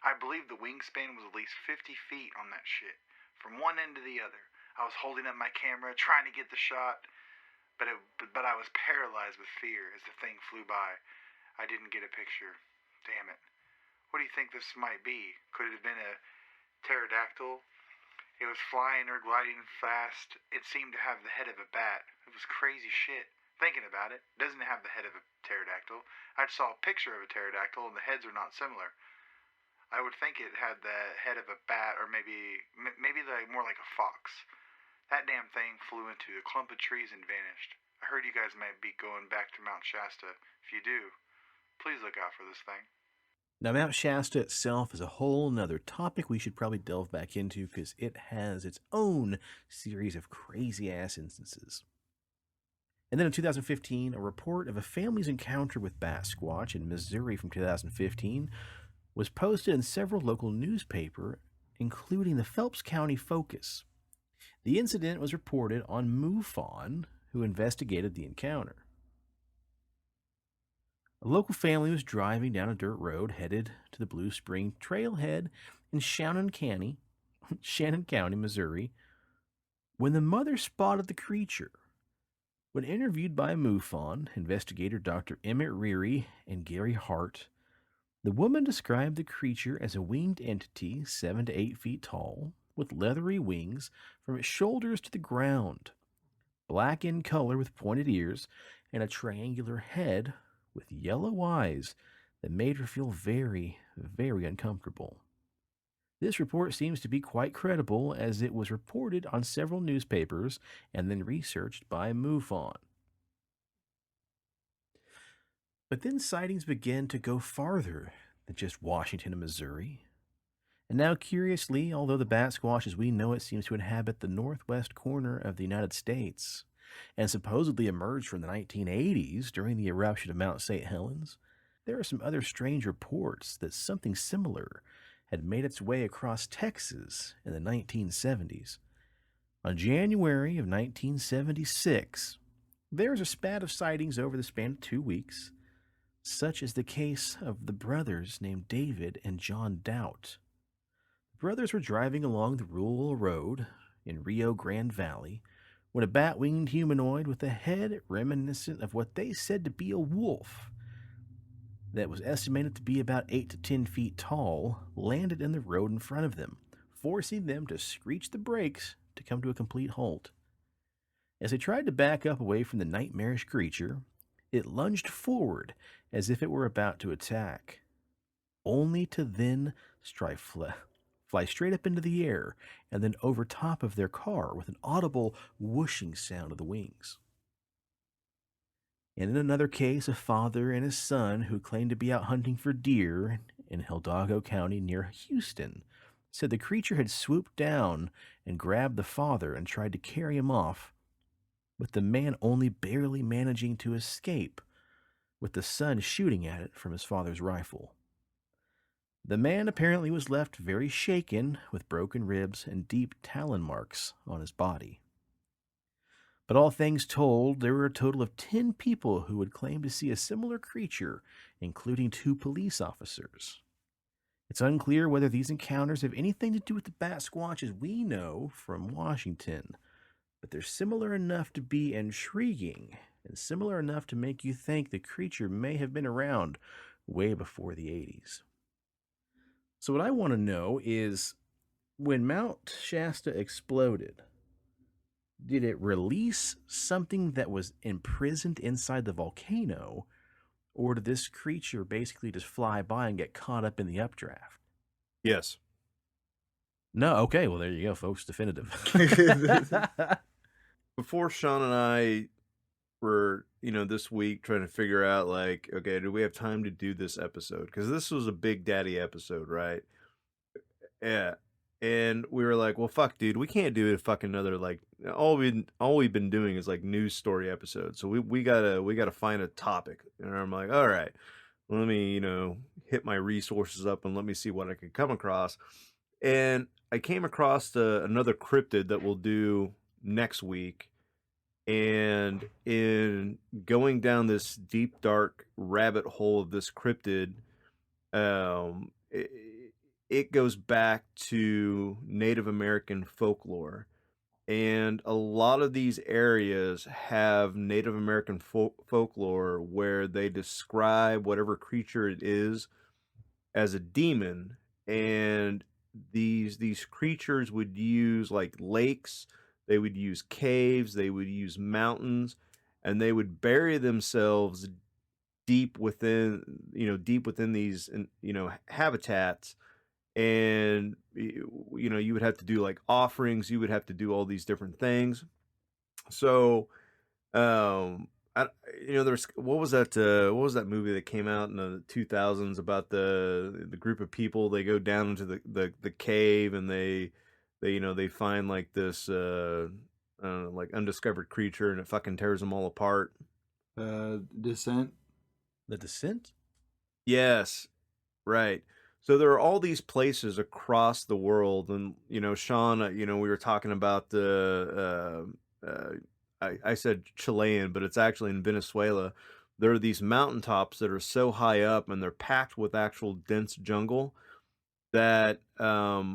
I believe the wingspan was at least 50 feet on that shit, from one end to the other. I was holding up my camera, trying to get the shot, but I was paralyzed with fear as the thing flew by. I didn't get a picture. Damn it. What do you think this might be? Could it have been a pterodactyl? It was flying or gliding fast. It seemed to have the head of a bat. It was crazy shit. Thinking about it, doesn't have the head of a pterodactyl. I saw a picture of a pterodactyl, and the heads are not similar. I would think it had the head of a bat, or maybe more like a fox. That damn thing flew into a clump of trees and vanished. I heard you guys might be going back to Mount Shasta. If you do, please look out for this thing. Now, Mount Shasta itself is a whole nother topic we should probably delve back into because it has its own series of crazy-ass instances. And then in 2015, a report of a family's encounter with BatSquatch in Missouri from 2015 was posted in several local newspapers, including the Phelps County Focus. The incident was reported on MUFON, who investigated the encounter. A local family was driving down a dirt road headed to the Blue Spring Trailhead in Shannon County, Missouri, when the mother spotted the creature. When interviewed by MUFON, investigator Dr. Emmett Reary and Gary Hart, The woman described the creature as a winged entity 7 to 8 feet tall, with leathery wings from its shoulders to the ground, black in color with pointed ears, and a triangular head with yellow eyes that made her feel very, very uncomfortable. This report seems to be quite credible as it was reported on several newspapers and then researched by MUFON. But then sightings began to go farther than just Washington and Missouri. And now, curiously, although the BatSquatch as we know it seems to inhabit the northwest corner of the United States and supposedly emerged from the 1980s during the eruption of Mount St. Helens, there are some other strange reports that something similar had made its way across Texas in the 1970s. On January of 1976, there was a spat of sightings over the span of 2 weeks, such as the case of the brothers named David and John Doubt. The brothers were driving along the rural road in Rio Grande Valley when a bat-winged humanoid with a head reminiscent of what they said to be a wolf that was estimated to be about 8 to 10 feet tall landed in the road in front of them, forcing them to screech the brakes to come to a complete halt. As they tried to back up away from the nightmarish creature, it lunged forward as if it were about to attack, only to then fly straight up into the air and then over top of their car with an audible whooshing sound of the wings. And in another case, a father and his son who claimed to be out hunting for deer in Hidalgo County near Houston said the creature had swooped down and grabbed the father and tried to carry him off, with the man only barely managing to escape, with the son shooting at it from his father's rifle. The man apparently was left very shaken, with broken ribs and deep talon marks on his body. But all things told, there were a total of 10 people who would claim to see a similar creature, including 2 police officers. It's unclear whether these encounters have anything to do with the BatSquatch as we know from Washington, but they're similar enough to be intriguing and similar enough to make you think the creature may have been around way before the 80s. So what I want to know is, when Mount Shasta exploded, did it release something that was imprisoned inside the volcano, or did this creature basically just fly by and get caught up in the updraft? Yes. No, okay, well, there you go, folks, definitive. Before Sean and I were, this week trying to figure out, like, okay, do we have time to do this episode? Because this was a Big Daddy episode, right? Yeah. And we were like, well, fuck, dude, we can't do it fucking another, like, all we've been doing is like news story episodes. So we gotta find a topic. And I'm like, all right, let me, hit my resources up and let me see what I could come across. And I came across another cryptid that we'll do next week. And in going down this deep, dark rabbit hole of this cryptid, it goes back to Native American folklore. And a lot of these areas have Native American folklore where they describe whatever creature it is as a demon. And these creatures would use like lakes, they would use caves, they would use mountains, and they would bury themselves deep within these habitats. And you would have to do like offerings, you would have to do all these different things. So there's what was that movie that came out in the 2000s about the group of people? They go down into the cave and they find like this I don't know, like undiscovered creature, and it fucking tears them all apart. Descent. The Descent? Yes, right. So there are all these places across the world, and Sean, we were talking about I said Chilean, but it's actually in Venezuela. There are these mountaintops that are so high up, and they're packed with actual dense jungle that the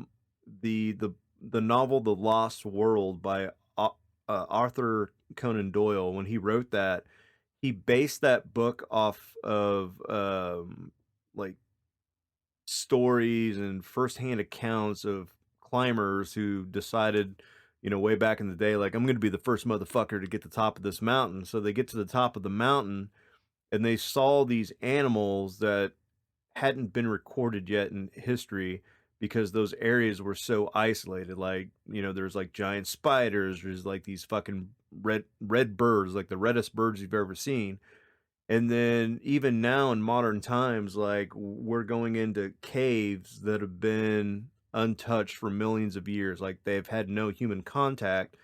novel The Lost World by Arthur Conan Doyle, when he wrote that, he based that book off of like stories and firsthand accounts of climbers who decided, way back in the day, like, I'm going to be the first motherfucker to get to the top of this mountain. So they get to the top of the mountain and they saw these animals that hadn't been recorded yet in history because those areas were so isolated. Like, there's like giant spiders, there's like these fucking red birds, like the reddest birds you've ever seen. And then even now in modern times, like we're going into caves that have been untouched for millions of years. Like they've had no human contact.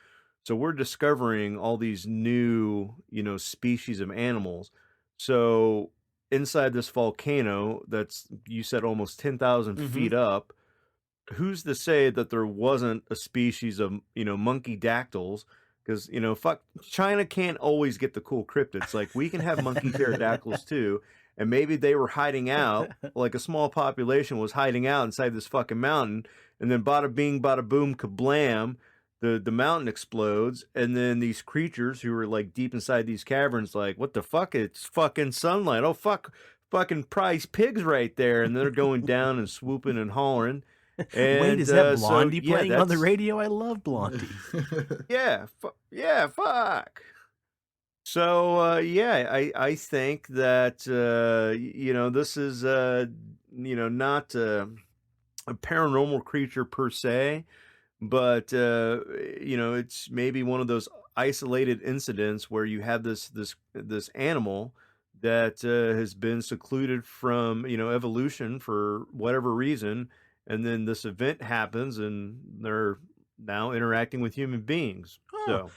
So we're discovering all these new, species of animals. So inside this volcano that's, you said, almost 10,000 feet up, who's to say that there wasn't a species of, monkey dactyls? Because, fuck, China can't always get the cool cryptids. Like, we can have monkey pterodactyls too, and maybe they were hiding out, like a small population was hiding out inside this fucking mountain, and then bada bing, bada boom, kablam, the mountain explodes, and then these creatures who are, like, deep inside these caverns, like, what the fuck? It's fucking sunlight. Oh, fuck, fucking prize pigs right there, and they're going down and swooping and hollering. And, wait, is that Blondie so, yeah, playing on the radio? I love Blondie. yeah, fuck. So, I think that, this is, not a paranormal creature per se, but, it's maybe one of those isolated incidents where you have this animal that has been secluded from, evolution for whatever reason. And then this event happens and they're now interacting with human beings. Huh. So,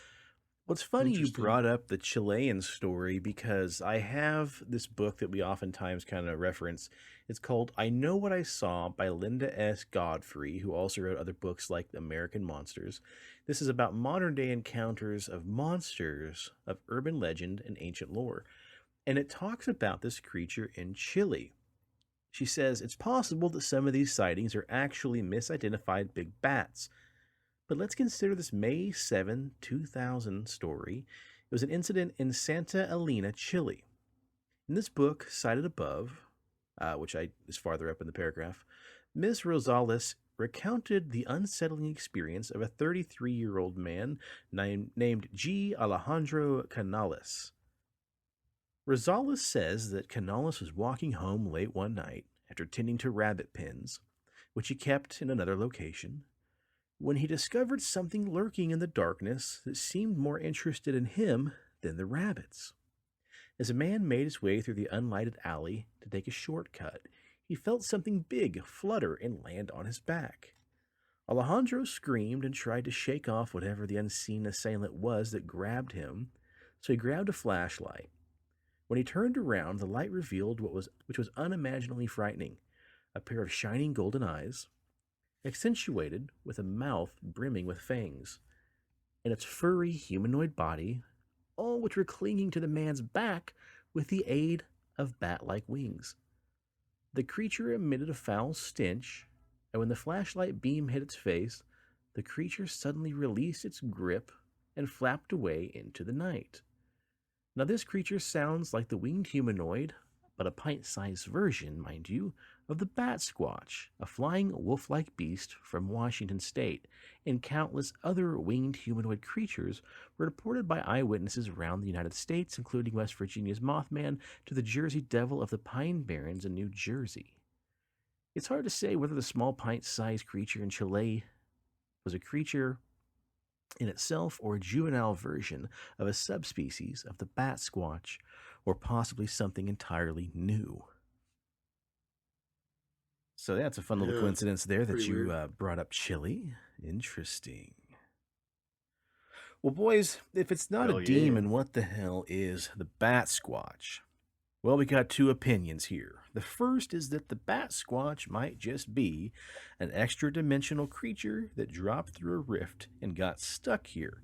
Well, it's funny you brought up the Chilean story because I have this book that we oftentimes kind of reference. It's called I Know What I Saw by Linda S. Godfrey, who also wrote other books like American Monsters. This is about modern-day encounters of monsters of urban legend and ancient lore. And it talks about this creature in Chile. She says it's possible that some of these sightings are actually misidentified big bats. But let's consider this May 7, 2000 story. It was an incident in Santa Elena, Chile. In this book, cited above, which is farther up in the paragraph, Ms. Rosales recounted the unsettling experience of a 33-year-old man named G. Alejandro Canales. Rosales says that Canales was walking home late one night after tending to rabbit pens, which he kept in another location, when he discovered something lurking in the darkness that seemed more interested in him than the rabbits. As a man made his way through the unlighted alley to take a shortcut, he felt something big flutter and land on his back. Alejandro screamed and tried to shake off whatever the unseen assailant was that grabbed him, so he grabbed a flashlight. When he turned around, the light revealed which was unimaginably frightening, a pair of shining golden eyes, accentuated with a mouth brimming with fangs, and its furry humanoid body, all which were clinging to the man's back with the aid of bat-like wings. The creature emitted a foul stench, and when the flashlight beam hit its face, the creature suddenly released its grip and flapped away into the night. Now this creature sounds like the winged humanoid, but a pint-sized version, mind you, of the BatSquatch, a flying wolf-like beast from Washington State, and countless other winged humanoid creatures were reported by eyewitnesses around the United States, including West Virginia's Mothman to the Jersey Devil of the Pine Barrens in New Jersey. It's hard to say whether the small pint-sized creature in Chile was a creature in itself or a juvenile version of a subspecies of the BatSquatch, or possibly something entirely new. So that's a fun little coincidence there that you brought up Chile. Interesting. Well, boys, if it's not a demon, what the hell is the BatSquatch? Well, we got two opinions here. The first is that the BatSquatch might just be an extra-dimensional creature that dropped through a rift and got stuck here.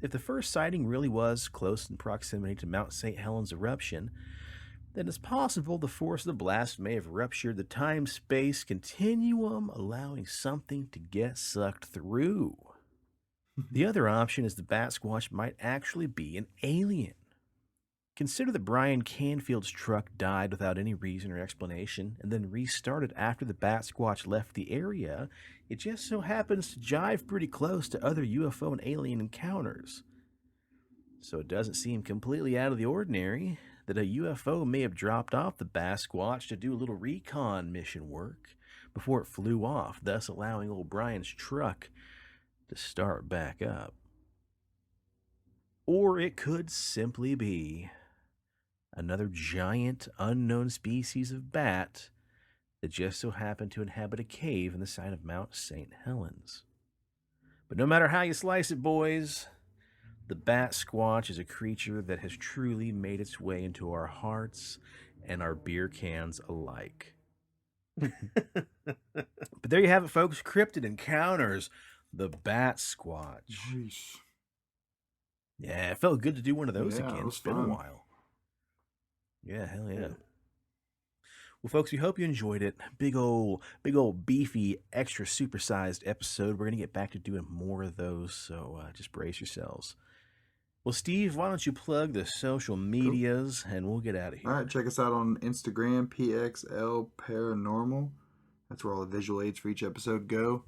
If the first sighting really was close in proximity to Mount St. Helens eruption, then it's possible the force of the blast may have ruptured the time-space continuum, allowing something to get sucked through. The other option is the BatSquatch might actually be an alien. Consider that Brian Canfield's truck died without any reason or explanation and then restarted after the BatSquatch left the area. It just so happens to jive pretty close to other UFO and alien encounters. So it doesn't seem completely out of the ordinary that a UFO may have dropped off the BatSquatch to do a little recon mission work before it flew off, thus allowing old Brian's truck to start back up. Or it could simply be another giant unknown species of bat that just so happened to inhabit a cave in the side of Mount St. Helens. But no matter how you slice it, boys, the BatSquatch is a creature that has truly made its way into our hearts and our beer cans alike. But there you have it, folks. Cryptid Encounters the BatSquatch. Jeez. Yeah, it felt good to do one of those again. It's It's been fun. a while. Yeah, hell yeah. Well, folks, we hope you enjoyed it. Big old beefy, extra supersized episode. We're going to get back to doing more of those, so just brace yourselves. Well, Steve, why don't you plug the social medias and we'll get out of here. All right, check us out on Instagram, PXL Paranormal. That's where all the visual aids for each episode go.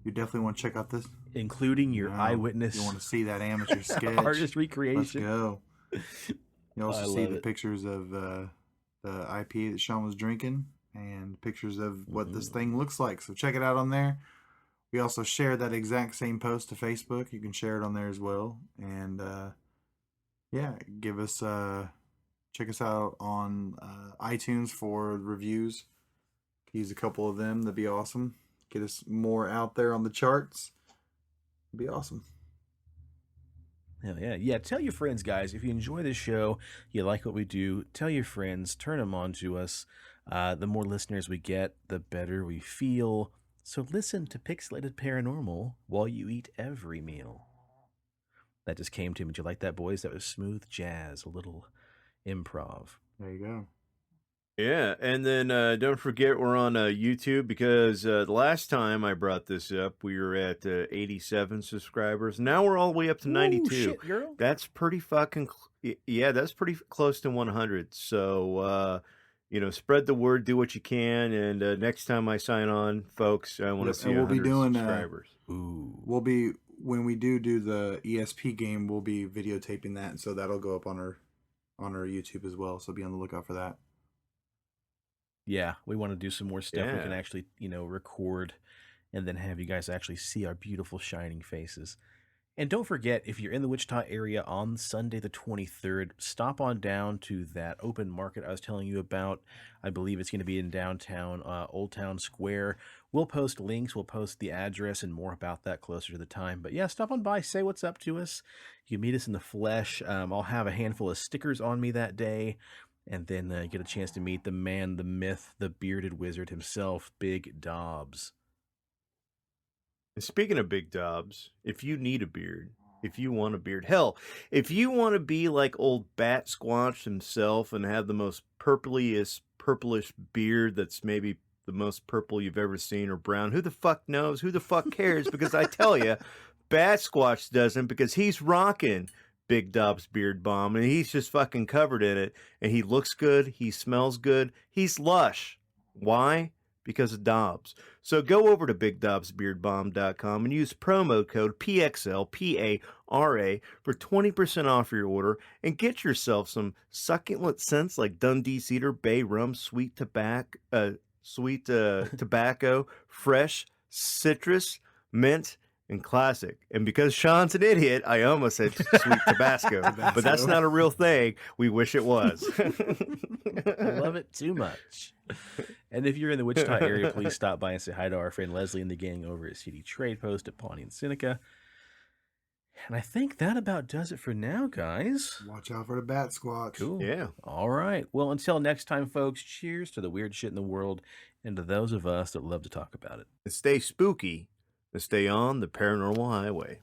You definitely want to check out this. Including your Wow. eyewitness You want to see that amateur sketch. artist recreation. Let's go. You I also see love the it. pictures of the IPA that Sean was drinking and pictures of what this thing looks like. So check it out on there. We also share that exact same post to Facebook. You can share it on there as well. And yeah, give us check us out on iTunes for reviews. Use a couple of them. That'd be awesome. Get us more out there on the charts. It'd be awesome. Hell yeah. Yeah, tell your friends, guys. If you enjoy this show, you like what we do, tell your friends, turn them on to us. The more listeners we get, the better we feel. So listen to Pixelated Paranormal while you eat every meal. That just came to me. Did you like that, boys? That was smooth jazz, a little improv. There you go. Yeah, and then don't forget we're on YouTube because the last time I brought this up, we were at 87 subscribers. Now we're all the way up to 92. Shit, girl. That's pretty fucking yeah, that's pretty close to 100. So spread the word, do what you can, and next time I sign on, folks, I want to see and we'll be 100 doing subscribers. Ooh. We'll be when we do the ESP game, we'll be videotaping that, so that'll go up on our YouTube as well. So be on the lookout for that. Yeah, we want to do some more stuff. We Yeah. can actually, record and then have you guys actually see our beautiful shining faces. And don't forget, if you're in the Wichita area on Sunday the 23rd, stop on down to that open market I was telling you about. I believe it's going to be in downtown Old Town Square. We'll post links, we'll post the address and more about that closer to the time. But yeah, stop on by, say what's up to us. You can meet us in the flesh. I'll have a handful of stickers on me that day. And then get a chance to meet the man, the myth, the bearded wizard himself, Big Dobbs. And speaking of Big Dobbs, if you need a beard, if you want a beard, hell, if you want to be like old BatSquatch himself and have the most purplish beard that's maybe the most purple you've ever seen or brown, who the fuck knows? Who the fuck cares? Because I tell you, BatSquatch doesn't, because he's rocking Big Dobbs Beard Balm, and he's just fucking covered in it, and he looks good, he smells good, he's lush. Why? Because of Dobbs. So go over to BigDobbsBeardBalm.com and use promo code PXLPARA for 20% off your order, and get yourself some succulent scents like Dundee Cedar, Bay Rum, sweet tobacco, fresh citrus, mint, and classic. And because Sean's an idiot, I almost said sweet Tabasco, but that's not a real thing. We wish it was. I love it too much. And if you're in the Wichita area, please stop by and say hi to our friend Leslie and the gang over at CD Trade Post at Pawnee and Seneca. And I think that about does it for now, guys. Watch out for the BatSquatch. Cool. Yeah. All right. Well, until next time, folks, cheers to the weird shit in the world and to those of us that love to talk about it. And stay spooky and stay on the paranormal highway.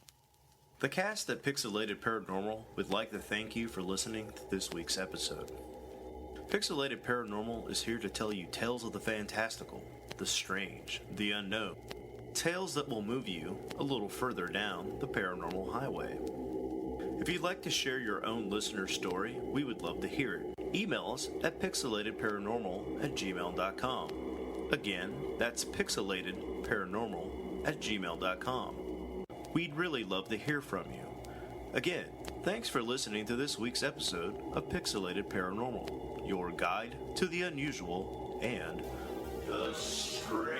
The cast at Pixelated Paranormal would like to thank you for listening to this week's episode. Pixelated Paranormal is here to tell you tales of the fantastical, the strange, the unknown. Tales that will move you a little further down the paranormal highway. If you'd like to share your own listener story, we would love to hear it. Email us at pixelatedparanormal@gmail.com. Again, that's pixelatedparanormal@gmail.com. We'd really love to hear from you. Again, thanks for listening to this week's episode of Pixelated Paranormal, your guide to the unusual and the strange.